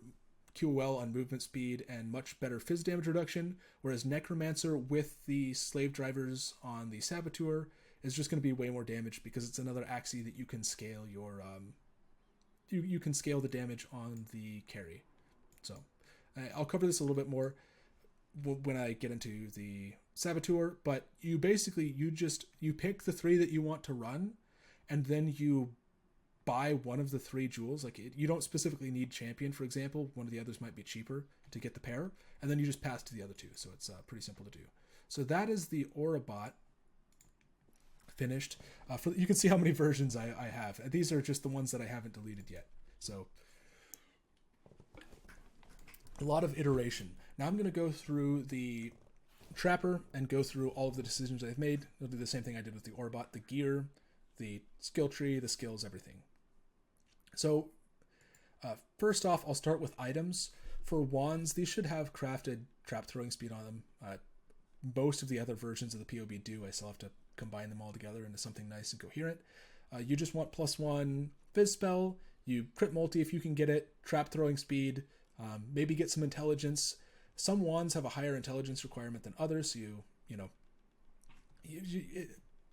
QOL on movement speed and much better phys damage reduction, whereas Necromancer with the Slave Drivers on the Saboteur is just going to be way more damage because it's another axis that you can scale your you can scale the damage on the carry. So I'll cover this a little bit more when I get into the Saboteur, but you basically you pick the 3 that you want to run, and then you buy one of the 3 jewels. Like you don't specifically need champion, for example. One of the others might be cheaper to get the pair, and then you just pass to the other 2. So it's pretty simple to do. So that is the Aurabot finished. You can see how many versions I have. These are just the ones that I haven't deleted yet. So a lot of iteration. Now I'm going to go through the Trapper and go through all of the decisions I've made. I'll do the same thing I did with the Aurabot, the gear, the skill tree, the skills, everything. So first off, I'll start with items. For wands, these should have crafted trap throwing speed on them. Most of the other versions of the POB do. I still have to combine them all together into something nice and coherent. You just want +1 Fizz spell. You crit multi if you can get it. Trap throwing speed. Maybe get some intelligence. Some wands have a higher intelligence requirement than others. So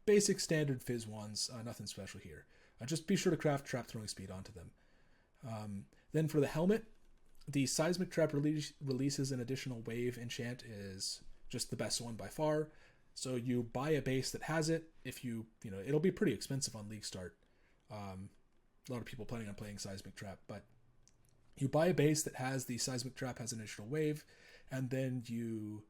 basic standard Fizz wands. Nothing special here. Just be sure to craft trap throwing speed onto them. Then for the helmet, the Seismic Trap releases an additional wave enchant is just the best one by far. So you buy a base that has it. If it'll be pretty expensive on league start. A lot of people planning on playing Seismic Trap, but you buy a base that has the Seismic Trap has an additional wave, and then you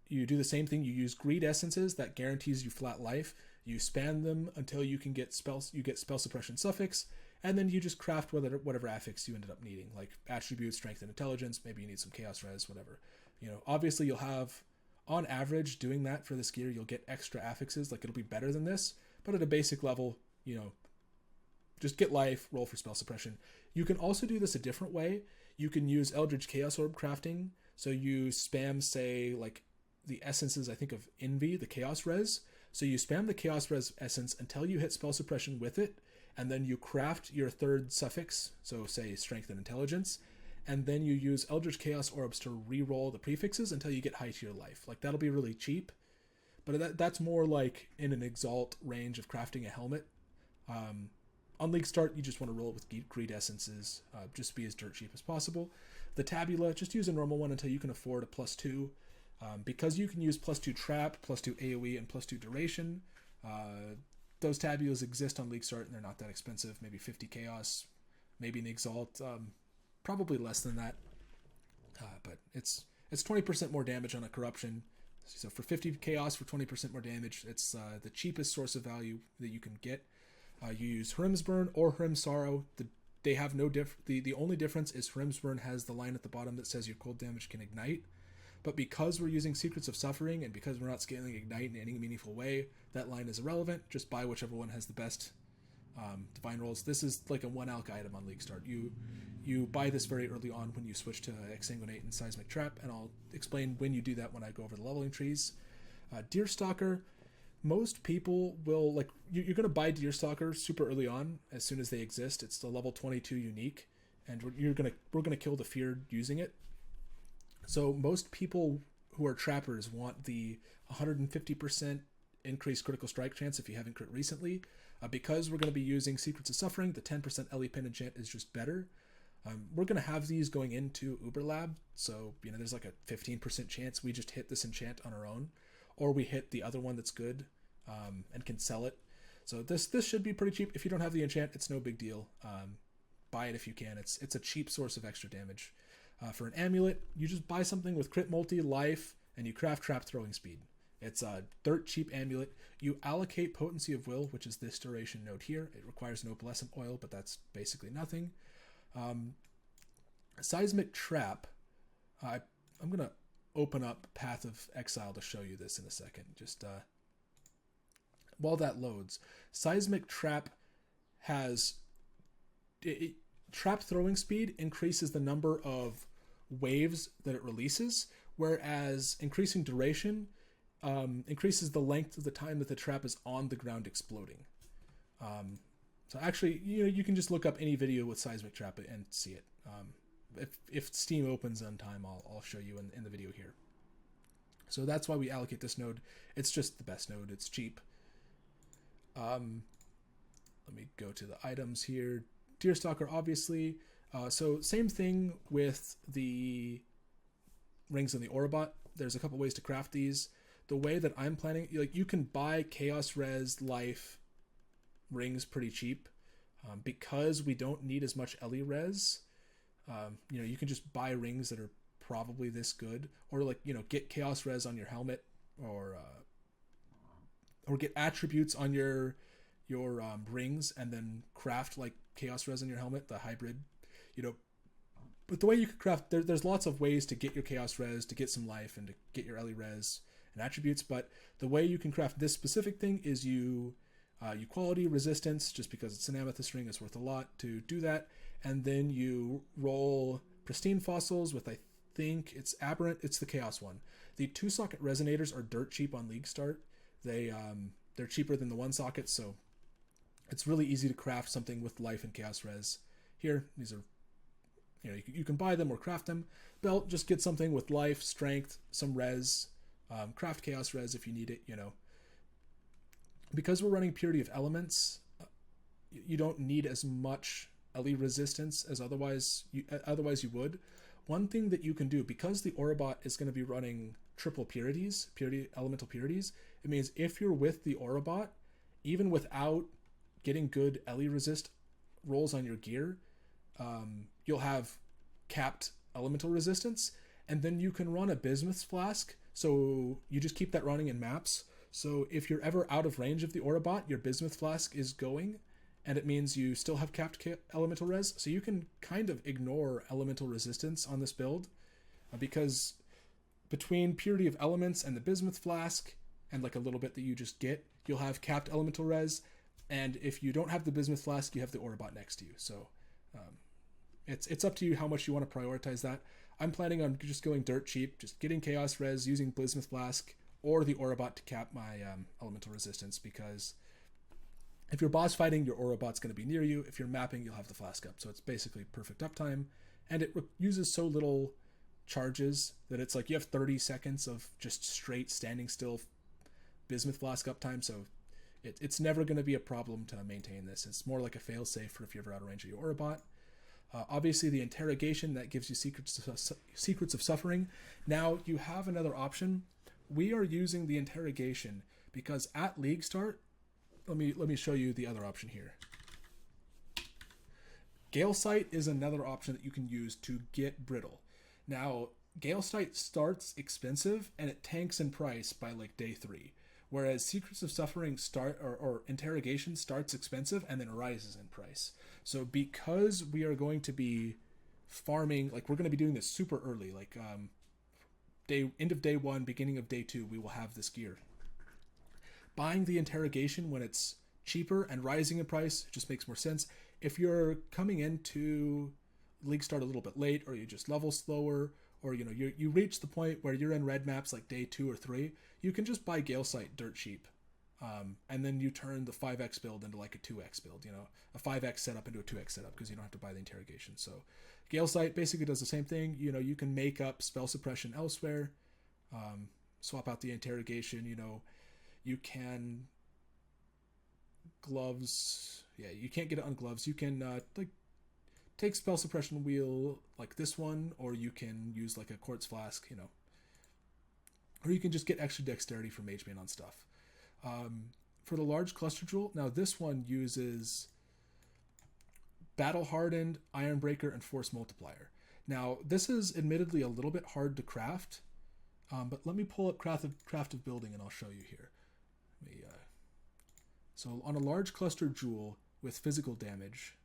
do the same thing. You use Greed Essences that guarantees you flat life. You spam them until you can get spells. You get spell suppression suffix, and then you just craft whatever affix you ended up needing, like attributes, strength, and intelligence. Maybe you need some chaos res, whatever. Obviously you'll have, on average, doing that for this gear, you'll get extra affixes. Like it'll be better than this, but at a basic level, just get life, roll for spell suppression. You can also do this a different way. You can use Eldritch Chaos Orb crafting. So you spam, say, like the essences, I think, of Envy, the Chaos Res. So you spam the Chaos Res essence until you hit spell suppression with it, and then you craft your third suffix, so say Strength and Intelligence, and then you use Eldritch Chaos Orbs to re-roll the prefixes until you get high tier life. Like that'll be really cheap, but that's more like in an Exalt range of crafting a helmet. On league start, you just want to roll it with Greed Essences, just to be as dirt cheap as possible. The Tabula, just use a normal one until you can afford a +2. Because you can use +2 trap, +2 AoE, and +2 duration, those tabulas exist on league start and they're not that expensive. Maybe 50 chaos, maybe an Exalt, probably less than that. But it's 20% more damage on a corruption. So for 50 chaos, for 20% more damage, it's the cheapest source of value that you can get. You use Hrim's Burn or Hrim's Sorrow. they have no the only difference is Rimsburn has the line at the bottom that says your cold damage can ignite. But because we're using Secrets of Suffering and because we're not scaling Ignite in any meaningful way, that line is irrelevant. Just buy whichever one has the best divine rolls. This is like a 1 alch item on League Start. You buy this very early on when you switch to Exsanguinate and Seismic Trap, and I'll explain when you do that when I go over the leveling trees. Deerstalker, most people will, like, you're going to buy Deerstalker super early on as soon as they exist. It's the level 22 unique, and we're gonna kill the fear using it. So most people who are trappers want the 150% increased critical strike chance if you haven't crit recently. Because we're going to be using Secrets of Suffering, the 10% Ellie Pin enchant is just better. We're going to have these going into Uber Lab, so there's like a 15% chance we just hit this enchant on our own, or we hit the other one that's good and can sell it. So this should be pretty cheap. If you don't have the enchant, it's no big deal. Buy it if you can. It's a cheap source of extra damage. For an amulet, you just buy something with crit multi, life, and you craft trap throwing speed. It's a dirt cheap amulet. You allocate Potency of Will, which is this duration node here. It requires no Opalescent Oil, but that's basically nothing. Seismic Trap, I'm going to open up Path of Exile to show you this in a second. Just while that loads, Seismic Trap has... Trap throwing speed increases the number of waves that it releases, whereas increasing duration increases the length of the time that the trap is on the ground exploding. So actually, you can just look up any video with Seismic Trap and see it. If Steam opens on time, I'll show you in the video here. So that's why we allocate this node. It's just the best node. It's cheap. Let me go to the items here. Deerstalker, obviously. So same thing with the rings and the Aurabot. There's a couple ways to craft these. The way that I'm planning, you can buy Chaos Res Life rings pretty cheap. Because we don't need as much Ellie Res, you can just buy rings that are probably this good. Or get Chaos Res on your helmet, or get attributes on your rings and then craft like Chaos Res in your helmet, the hybrid, but the way you could craft, there's lots of ways to get your Chaos Res, to get some life, and to get your Ellie Res and attributes, but the way you can craft this specific thing is you quality resistance, just because it's an amethyst ring, it's worth a lot to do that, and then you roll pristine fossils with, I think it's aberrant, it's the chaos one. The 2-socket resonators are dirt cheap on League Start. They're cheaper than the 1-socket, so it's really easy to craft something with life and chaos res. Here, these are, you can buy them or craft them. Belt, just get something with life, strength, some res, craft chaos res if you need it, Because we're running Purity of Elements, you don't need as much Ellie resistance as otherwise you would. One thing that you can do, because the Aurabot is going to be running triple elemental purities, it means if you're with the Aurabot, even without getting good Ellie resist rolls on your gear, you'll have capped elemental resistance, and then you can run a Bismuth's Flask, so you just keep that running in maps. So if you're ever out of range of the Aurabot, your Bismuth Flask is going, and it means you still have capped elemental res, so you can kind of ignore elemental resistance on this build, because between Purity of Elements and the Bismuth Flask, and like a little bit that you just get, you'll have capped elemental res, and if you don't have the Bismuth Flask, you have the Aurabot next to you. So it's up to you how much you want to prioritize that. I'm planning on just going dirt cheap, just getting Chaos Res, using Bismuth Flask, or the Aurabot to cap my elemental resistance, because if you're boss fighting, your Aurabot's going to be near you. If you're mapping, you'll have the Flask up. So it's basically perfect uptime, and it uses so little charges that it's like you have 30 seconds of just straight standing still Bismuth Flask uptime, so it's never going to be a problem to maintain this. It's more like a fail-safe for if you're ever out of range of your Aurabot. Obviously, the Interrogation, that gives you Secrets of Suffering. Now, you have another option. We are using the Interrogation because at League Start, let me show you the other option here. Gale Sight is another option that you can use to get Brittle. Now, Gale Sight starts expensive and it tanks in price by like day 3. Whereas Secrets of Suffering or Interrogation starts expensive and then rises in price. So because we are going to be farming, like we're going to be doing this super early, like end of day 1, beginning of day 2, we will have this gear. Buying the Interrogation when it's cheaper and rising in price just makes more sense. If you're coming into League Start a little bit late, or you just level slower, or you reach the point where you're in red maps like day 2 or 3, you can just buy Gale Sight dirt cheap, and then you turn the 5x build into like a 2x build, a 5x setup into a 2x setup, because you don't have to buy the Interrogation. So Gale Sight basically does the same thing. You can make up spell suppression elsewhere, swap out the Interrogation. You can gloves. Yeah, you can't get it on gloves. You can like take spell suppression wheel like this one, or you can use like a quartz flask, or you can just get extra dexterity for mage man on stuff. For the large cluster jewel, now this one uses battle hardened, iron breaker, and force multiplier. Now this is admittedly a little bit hard to craft, but let me pull up craft of building and I'll show you here. So on a large cluster jewel with physical damage,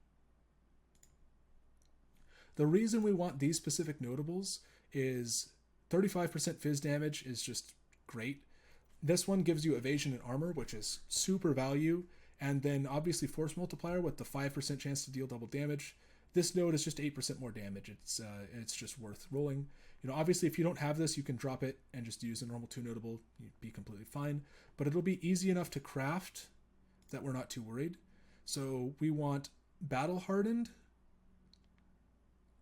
the reason we want these specific notables is 35% phys damage is just great. This one gives you evasion and armor, which is super value, and then obviously force multiplier with the 5% chance to deal double damage. This node is just 8% more damage. It's just worth rolling. Obviously if you don't have this, you can drop it and just use a normal 2 notable. You'd be completely fine, but it'll be easy enough to craft that we're not too worried. So we want battle hardened,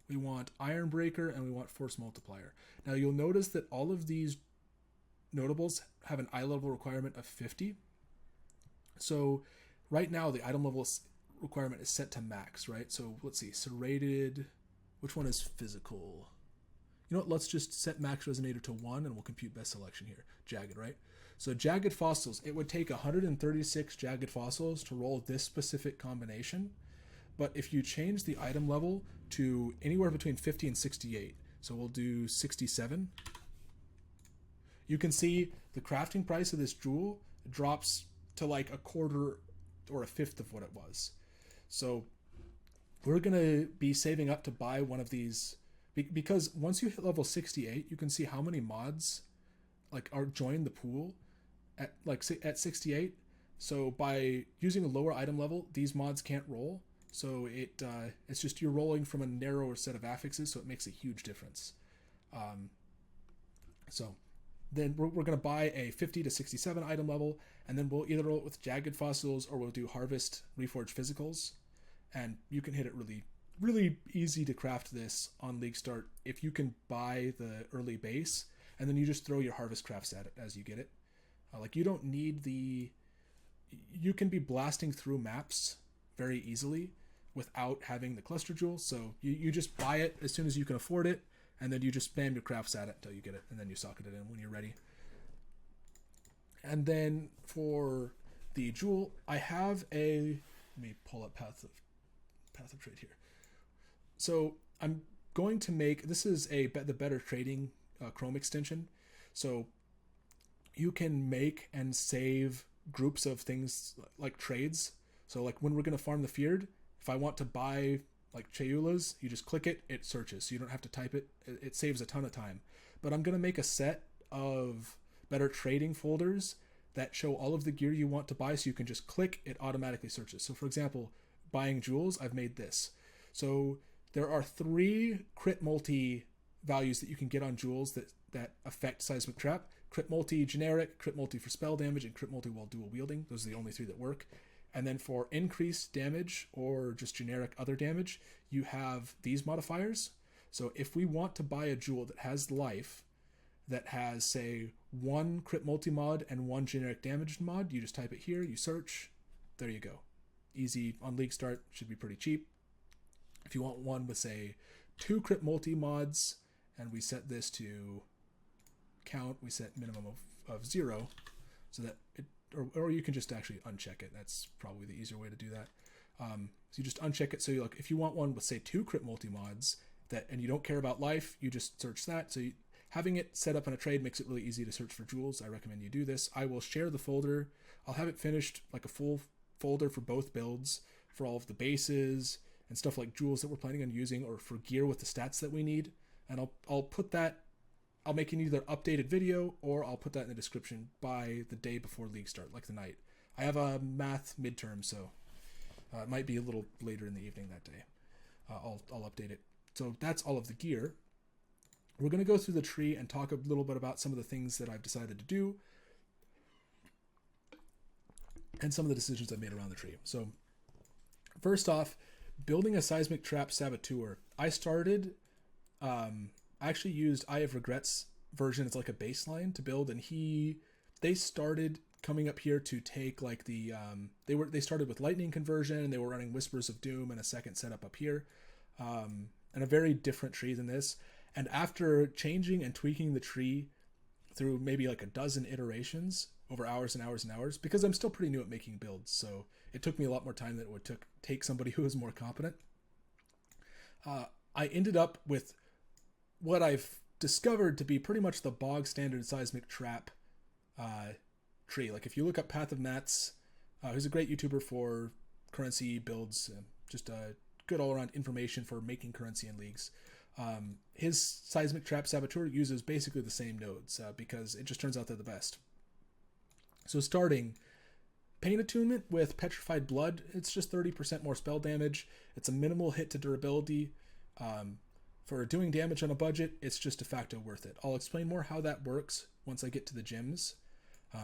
we want iron breaker, and we want force multiplier. Now you'll notice that all of these notables have an eye level requirement of 50. So right now the item level requirement is set to max, right? So let's see, serrated, which one is physical? Let's just set max resonator to 1 and we'll compute best selection here. Jagged, right? So jagged fossils, it would take 136 jagged fossils to roll this specific combination. But if you change the item level to anywhere between 50 and 68, so we'll do 67, you can see the crafting price of this jewel drops to like a quarter or a fifth of what it was. So we're going to be saving up to buy one of these, because once you hit level 68, you can see how many mods are join the pool at 68. So by using a lower item level, these mods can't roll. So it's just you're rolling from a narrower set of affixes, so it makes a huge difference. So then we're going to buy a 50 to 67 item level, and then we'll either roll it with jagged fossils or we'll do harvest reforged physicals, and you can hit it really, really easy to craft this on League Start if you can buy the early base, and then you just throw your harvest crafts at it as you get it. You don't need you can be blasting through maps very easily without having the cluster jewel. So you just buy it as soon as you can afford it, and then you just spam your crafts at it until you get it, and then you socket it in when you're ready. And then for the jewel, I have let me pull up path of trade here. So I'm going to make, this is the better trading Chrome extension. So you can make and save groups of things like trades. So like when we're going to farm the Feared, if I want to buy like Chayula's, you just click it, it searches. So you don't have to type it. It saves a ton of time. But I'm going to make a set of better trading folders that show all of the gear you want to buy, so you can just click, it automatically searches. So for example, buying jewels, I've made this. So there are 3 crit multi values that you can get on jewels that affect Seismic Trap. Crit multi generic, crit multi for spell damage, and crit multi while dual wielding. Those are the only 3 that work. And then for increased damage or just generic other damage, you have these modifiers. So if we want to buy a jewel that has life, that has, say, 1 crit multi-mod and 1 generic damage mod, you just type it here, you search, there you go. Easy on League Start, should be pretty cheap. If you want one with, say, 2 crit multi-mods, and we set this to count, we set minimum of 0, so that it, or you can just actually uncheck it. That's probably the easier way to do that. So you just uncheck it. So if you want one with, say, 2 crit multi-mods, and you don't care about life, you just search that. So having it set up on a trade makes it really easy to search for jewels. I recommend you do this. I will share the folder. I'll have it finished, like a full folder for both builds, for all of the bases and stuff like jewels that we're planning on using, or for gear with the stats that we need. And I'll put that, I'll make an either updated video, or I'll put that in the description by the day before league start, like the night. I have a math midterm, so it might be a little later in the evening that day. I'll update it. So that's all of the gear. We're going to go through the tree and talk a little bit about some of the things that I've decided to do and some of the decisions I've made around the tree. So first off, building a Seismic Trap Saboteur. I started, I actually used Eye of Regrets version as like a baseline to build, and they started coming up here to take like the, they started with lightning conversion, and they were running Whispers of Doom and a second setup up here, and a very different tree than this. And after changing and tweaking the tree through maybe like a dozen iterations over hours and hours and hours, because I'm still pretty new at making builds, so it took me a lot more time than it would take somebody who was more competent. I ended up with what I've discovered to be pretty much the bog standard Seismic Trap tree. Like if you look up Path of Nats, who's a great YouTuber for currency builds, just good all-around information for making currency in leagues. His Seismic Trap Saboteur uses basically the same nodes because it just turns out they're the best. So starting, Pain Attunement with Petrified Blood, it's just 30% more spell damage. It's a minimal hit to durability. For doing damage on a budget, it's just de facto worth it. I'll explain more how that works once I get to the gyms.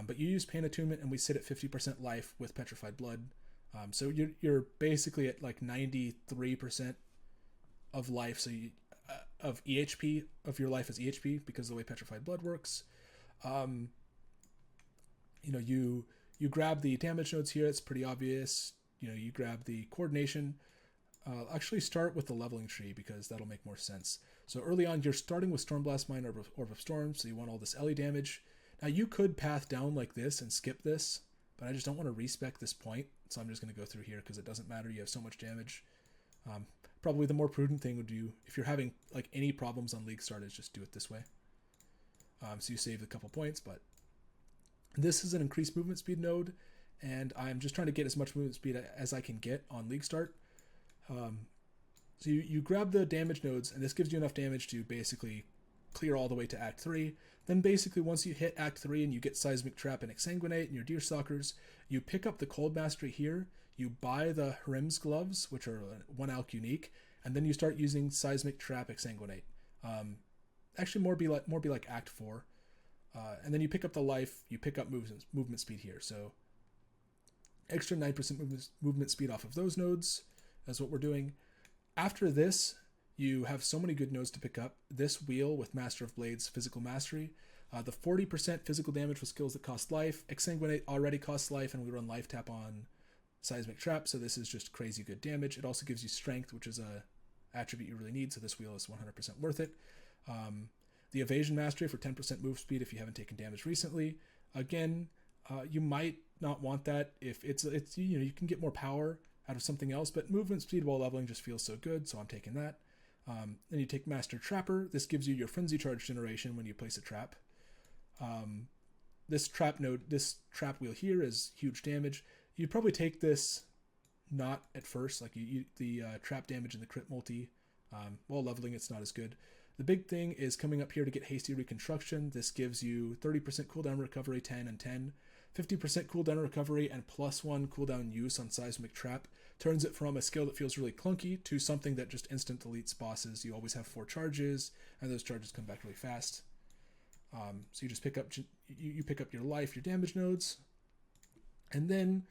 But you use Pain Attunement and we sit at 50% life with Petrified Blood. So you're basically at like 93% of life, so of EHP, of your life as EHP, because of the way Petrified Blood works. You grab the damage nodes here, it's pretty obvious. You grab the coordination. Actually start with the leveling tree because that'll make more sense. So early on, you're starting with Stormblast Mine or Orb of Storm, so you want all this LE damage. Now you could path down like this and skip this, but I just don't want to respec this point, so I'm just going to go through here because it doesn't matter. You have so much damage. Probably the more prudent thing would do, if you're having like any problems on league start, is just do it this way. So you save a couple points, but this is an increased movement speed node, and I'm just trying to get as much movement speed as I can get on league start. So you grab the damage nodes, and this gives you enough damage to basically clear all the way to Act 3. Then basically once you hit Act 3 and you get Seismic Trap and Exsanguinate and your Deerstalkers, you pick up the Cold Mastery here, you buy the Hrim's Gloves, which are 1 alch unique, and then you start using Seismic Trap Exsanguinate. Actually more be like Act 4. And then you pick up the life, you pick up movement speed here. So extra 9% movement speed off of those nodes. That's what we're doing. After this, you have so many good nodes to pick up. This wheel with Master of Blades Physical Mastery. The 40% physical damage with skills that cost life. Exsanguinate already costs life, and we run Life Tap on Seismic Trap, so this is just crazy good damage. It also gives you Strength, which is a attribute you really need, so this wheel is 100% worth it. The Evasion Mastery for 10% move speed if you haven't taken damage recently. Again, you might not want that if it's you can get more power out of something else, but movement speed while leveling just feels so good, so I'm taking that. Then you take Master Trapper. This gives you your Frenzy Charge generation when you place a trap. This trap trap wheel here is huge damage. You'd probably take this not at first, like the trap damage and the crit multi. While leveling, it's not as good. The big thing is coming up here to get Hasty Reconstruction. This gives you 30% cooldown recovery, 10 and 10. 50% cooldown recovery and +1 cooldown use on Seismic Trap. Turns it from a skill that feels really clunky to something that just instant deletes bosses. You always have 4 charges, and those charges come back really fast. So you just pick up your life, your damage nodes, and then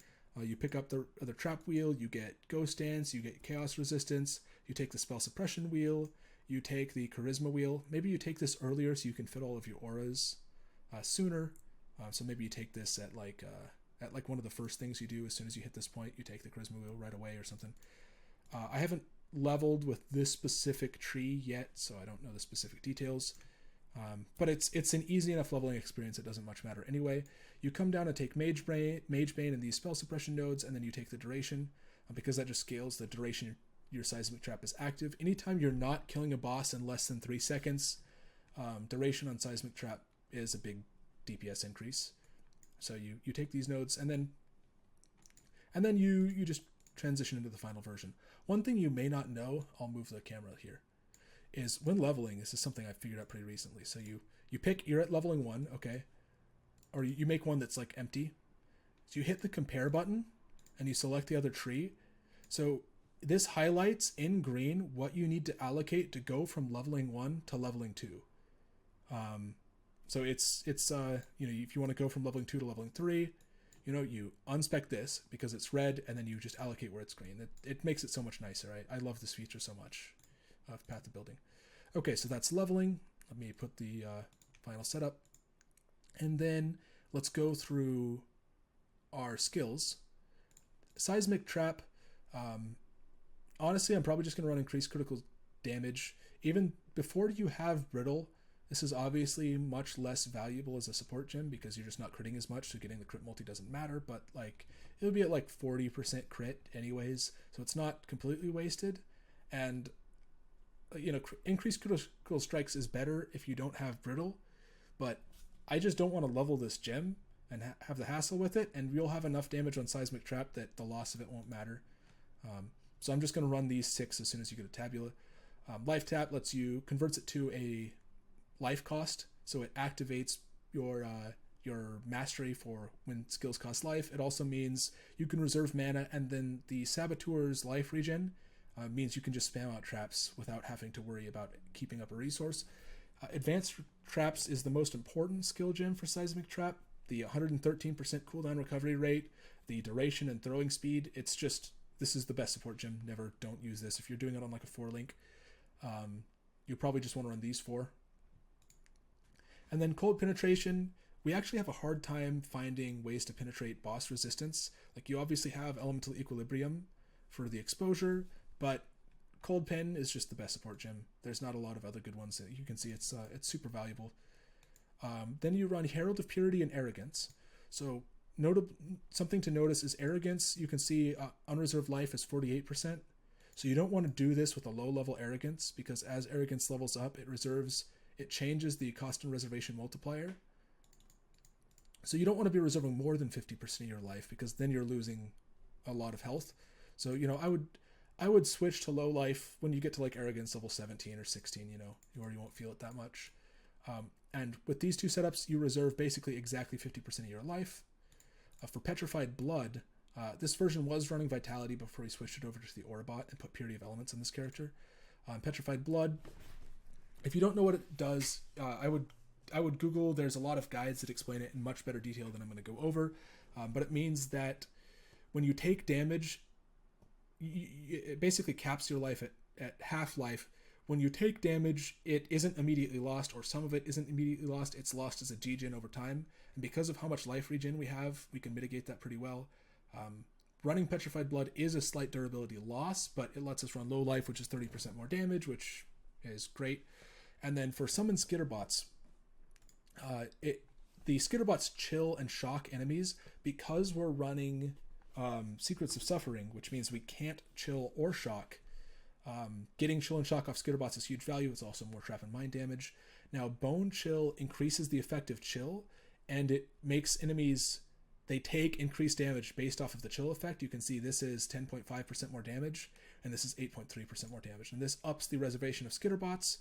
you pick up the other trap wheel. You get Ghost Dance, you get Chaos Resistance. You take the Spell Suppression wheel. You take the Charisma wheel. Maybe you take this earlier so you can fit all of your auras sooner. So maybe you take this at like one of the first things you do as soon as you hit this point. You take the Charisma wheel right away or something. I haven't leveled with this specific tree yet, so I don't know the specific details. But it's an easy enough leveling experience. It doesn't much matter anyway. You come down and take Mage Bane and these spell suppression nodes, and then you take the duration because that just scales the duration your Seismic Trap is active. Anytime you're not killing a boss in less than 3 seconds, Duration on Seismic Trap is a big DPS increase. So you take these nodes and then you just transition into the final version. One thing you may not know, I'll move the camera here, is when leveling, this is something I figured out pretty recently. So you're at leveling 1, okay? Or you make one that's like empty. So you hit the compare button and you select the other tree. So this highlights in green what you need to allocate to go from leveling 1 to leveling 2. So it's you know, if you want to go from leveling 2 to leveling 3, you know, you unspec this because it's red, and then you just allocate where it's green. It makes it so much nicer. I love this feature so much of Path of Building. Okay, so that's leveling. Let me put the final setup. And then let's go through our skills. Seismic Trap. Honestly, I'm probably just going to run increased critical damage. Even before you have Brittle, this is obviously much less valuable as a support gem because you're just not critting as much, so getting the crit multi doesn't matter, but like it would be at like 40% crit anyways, so it's not completely wasted. And you know, increased critical strikes is better if you don't have Brittle, but I just don't want to level this gem and have the hassle with it, and we'll have enough damage on Seismic Trap that the loss of it won't matter. So I'm just going to run these 6 as soon as you get a Tabula. Life Tap converts it to a life cost, so it activates your mastery for when skills cost life. It also means you can reserve mana, and then the Saboteur's life regen means you can just spam out traps without having to worry about keeping up a resource. Advanced Traps is the most important skill gem for Seismic Trap. The 113% cooldown recovery rate, the duration and throwing speed, this is the best support gem. Don't use this. If you're doing it on like a 4-link, you probably just want to run these 4. And then Cold Penetration, we actually have a hard time finding ways to penetrate boss resistance. Like, you obviously have Elemental Equilibrium for the exposure, but Cold Pen is just the best support gem. There's not a lot of other good ones that you can see. It's super valuable. Then you run Herald of Purity and Arrogance. So something to notice is Arrogance, you can see unreserved life is 48%. So you don't want to do this with a low level Arrogance, because as Arrogance levels up, it changes the cost and reservation multiplier. So you don't want to be reserving more than 50% of your life, because then you're losing a lot of health. So, you know, I would switch to low life when you get to like Arrogance level 17 or 16, you know, where you won't feel it that much. And with these 2 setups, you reserve basically exactly 50% of your life. For Petrified Blood, this version was running Vitality before we switched it over to the Aurabot and put Purity of Elements on this character. Petrified Blood, if you don't know what it does, I would Google. There's a lot of guides that explain it in much better detail than I'm going to go over. But it means that when you take damage, it basically caps your life at half life. When you take damage, it isn't immediately lost, or some of it isn't immediately lost. It's lost as a degen over time. And because of how much life regen we have, we can mitigate that pretty well. Running Petrified Blood is a slight durability loss, but it lets us run low life, which is 30% more damage, which is great. And then for summon Skitterbots, the Skitterbots chill and shock enemies because we're running Secrets of Suffering, which means we can't chill or shock. Getting chill and shock off Skitterbots is huge value. It's also more trap and mind damage. Now, Bone Chill increases the effect of chill, and it makes enemies, they take increased damage based off of the chill effect. You can see this is 10.5% more damage, and this is 8.3% more damage. And this ups the reservation of Skitterbots,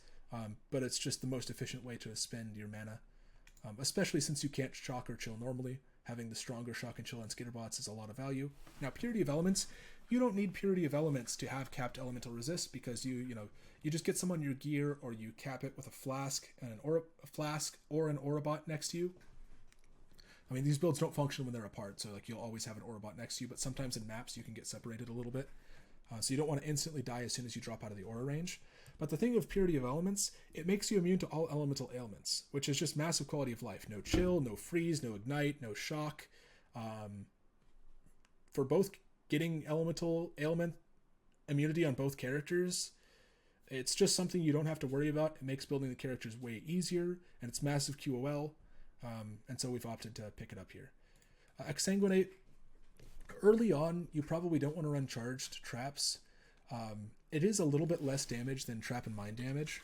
but it's just the most efficient way to spend your mana, especially since you can't shock or chill normally. Having the stronger shock and chill on Skitterbots is a lot of value. Now, Purity of Elements, you don't need Purity of Elements to have capped elemental resist, because you just get some on your gear, or you cap it with a flask and a flask or an Aurabot next to you. I mean, these builds don't function when they're apart, so like you'll always have an Aurabot next to you, but sometimes in maps you can get separated a little bit. So you don't want to instantly die as soon as you drop out of the aura range. But the thing of Purity of Elements, it makes you immune to all elemental ailments, which is just massive quality of life. No chill, no freeze, no ignite, no shock. For both getting elemental ailment immunity on both characters, it's just something you don't have to worry about. It makes building the characters way easier, and it's massive QOL. And so we've opted to pick it up here. Exsanguinate, early on, you probably don't want to run charged traps. It is a little bit less damage than trap and mind damage.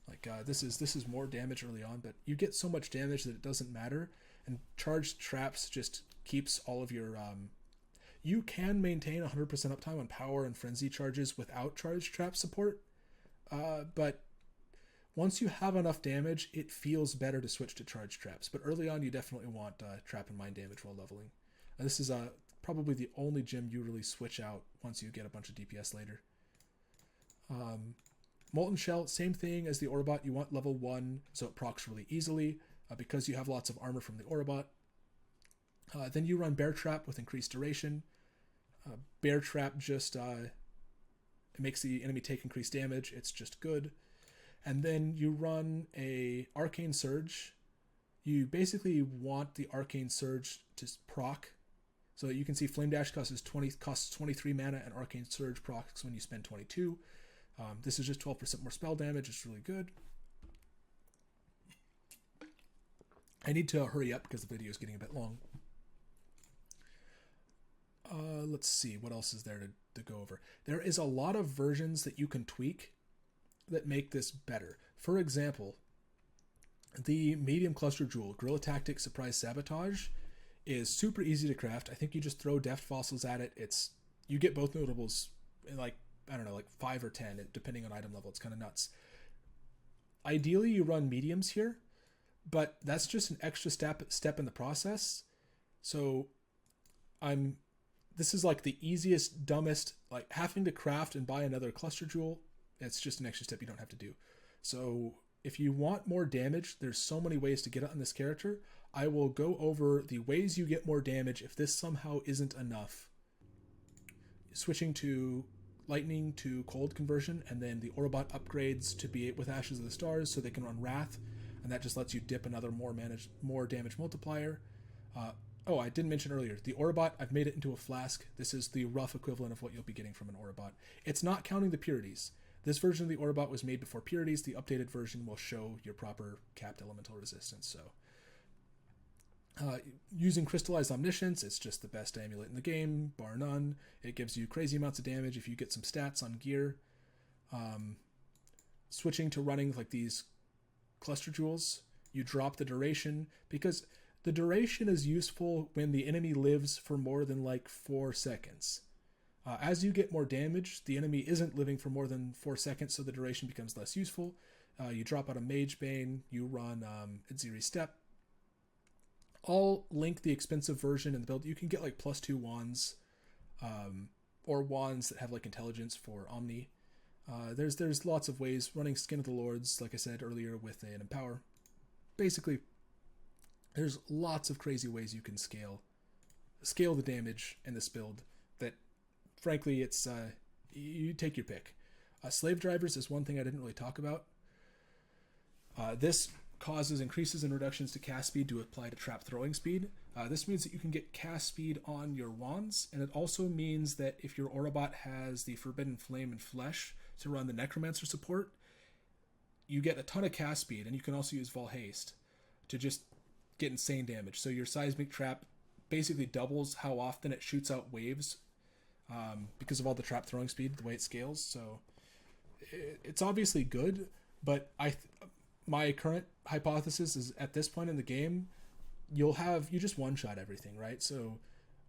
Like this is more damage early on, but you get so much damage that it doesn't matter. And charged traps just keeps all of your you can maintain 100% uptime on power and frenzy charges without charged trap support, but once you have enough damage, it feels better to switch to charged traps. But early on, you definitely want trap and mine damage while leveling. This is probably the only gem you really switch out once you get a bunch of DPS later. Molten Shell, same thing as the Aurabot. You want level 1, so it procs really easily because you have lots of armor from the Aurabot. Then you run Bear Trap with increased duration. Bear Trap just it makes the enemy take increased damage. It's just good. And then you run a Arcane Surge. You basically want the Arcane Surge to proc. So you can see Flame Dash costs 23 mana, and Arcane Surge procs when you spend 22. This is just 12% more spell damage. It's really good. I need to hurry up because the video is getting a bit long. Let's see, what else is there to go over? There is a lot of versions that you can tweak that make this better. For example, the medium cluster jewel, Guerrilla Tactics Surprise Sabotage, is super easy to craft. I think you just throw Deft Fossils at it. You get both notables in like 5 or 10, depending on item level. It's kind of nuts. Ideally, you run mediums here, but that's just an extra step in the process. So this is like the easiest, dumbest, like having to craft and buy another cluster jewel. It's just an extra step you don't have to do. So if you want more damage, there's so many ways to get it on this character. I will go over the ways you get more damage if this somehow isn't enough. Switching to lightning to cold conversion, and then the Aurabot upgrades to be with Ashes of the Stars so they can run Wrath, and that just lets you dip another more damage multiplier. I didn't mention earlier, the Aurabot, I've made it into a flask. This is the rough equivalent of what you'll be getting from an Aurabot. It's not counting the purities. This version of the Aurabot was made before purities. The updated version will show your proper capped elemental resistance. So, using Crystallized Omniscience, it's just the best amulet in the game, bar none. It gives you crazy amounts of damage if you get some stats on gear. Switching to running like these cluster jewels, you drop the duration, because the duration is useful when the enemy lives for more than like 4 seconds. As you get more damage, the enemy isn't living for more than 4 seconds, so the duration becomes less useful. You drop out a Mage Bane, you run Adziri Step. I'll link the expensive version in the build. You can get like +2 wands, or wands that have like intelligence for Omni. There's lots of ways. Running Skin of the Lords, like I said earlier, with an Empower. Basically, there's lots of crazy ways you can scale the damage in this build that, frankly, it's you take your pick. Slave Drivers is one thing I didn't really talk about. This causes increases and reductions to cast speed to apply to trap throwing speed. This means that you can get cast speed on your wands, and it also means that if your Aurabot has the Forbidden Flame and Flesh to run the Necromancer support, you get a ton of cast speed, and you can also use Vol Haste to just get insane damage. So your Seismic Trap basically doubles how often it shoots out waves because of all the trap throwing speed, the way it scales. So it's obviously good, but my current hypothesis is at this point in the game, you just one-shot everything, right? So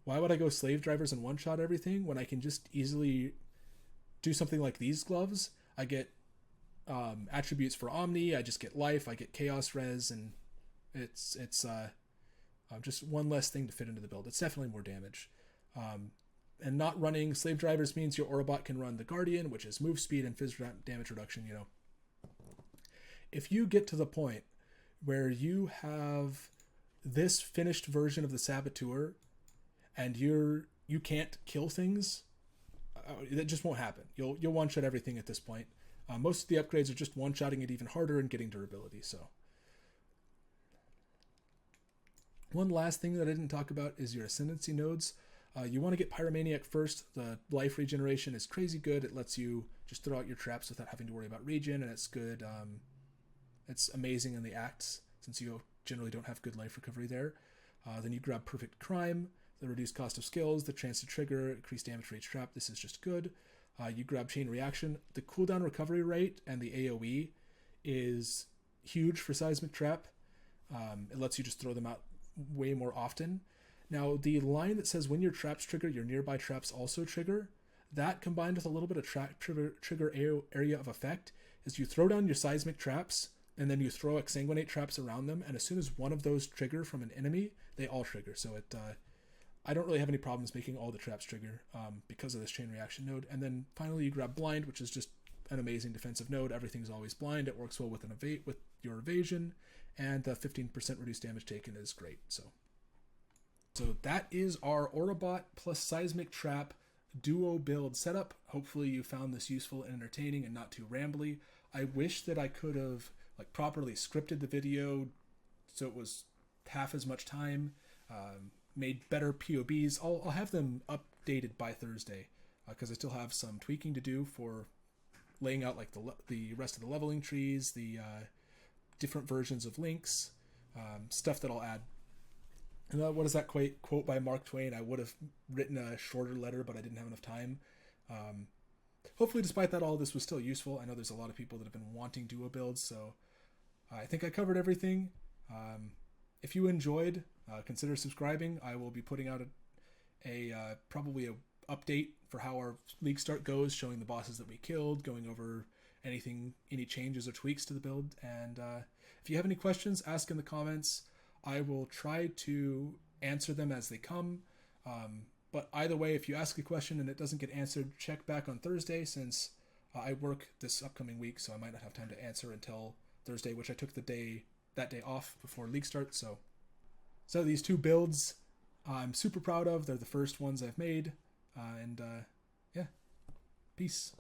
why would I go Slave Drivers and one-shot everything when I can just easily do something like these gloves? I get attributes for Omni, I just get life, I get Chaos Res, and it's just one less thing to fit into the build. It's definitely more damage. And not running Slave Drivers means your Aurabot can run the Guardian, which is move speed and phys damage reduction, If you get to the point where you have this finished version of the Saboteur and you can't kill things, that just won't happen. You'll one-shot everything at this point. Most of the upgrades are just one-shotting it even harder and getting durability. So one last thing that I didn't talk about is your ascendancy nodes. You want to get Pyromaniac first. The life regeneration is crazy good. It lets you just throw out your traps without having to worry about regen, and it's good. It's amazing in the acts, since you generally don't have good life recovery there. Then you grab Perfect Crime, the reduced cost of skills, the chance to trigger, increased damage for each trap. This is just good. You grab Chain Reaction. The cooldown recovery rate and the AoE is huge for Seismic Trap. It lets you just throw them out way more often. Now, the line that says when your traps trigger, your nearby traps also trigger, that combined with a little bit of trigger area of effect is you throw down your Seismic Traps and then you throw exsanguinate traps around them, and as soon as one of those trigger from an enemy, they all trigger. So I don't really have any problems making all the traps trigger because of this chain reaction node. And then finally you grab blind, which is just an amazing defensive node. Everything's always blind. It works well with with your evasion, and the 15% reduced damage taken is great. So that is our Aurabot plus Seismic Trap duo build setup. Hopefully you found this useful and entertaining and not too rambly. I wish that I could have properly scripted the video so it was half as much time, made better POBs. I'll have them updated by Thursday because I still have some tweaking to do for laying out the rest of the leveling trees, the different versions of links, stuff that I'll add. And what is that quote by Mark Twain? I would have written a shorter letter, but I didn't have enough time. Hopefully, despite that, all this was still useful. I know there's a lot of people that have been wanting duo builds, so I think I covered everything. If you enjoyed, consider subscribing. I will be putting out probably a update for how our league start goes, showing the bosses that we killed, going over any changes or tweaks to the build. And if you have any questions, ask in the comments. I will try to answer them as they come. But either way, if you ask a question and it doesn't get answered, check back on Thursday, since I work this upcoming week, so I might not have time to answer until Thursday, which I took that day off before league start. So these two builds I'm super proud of. They're the first ones I've made. Yeah, peace.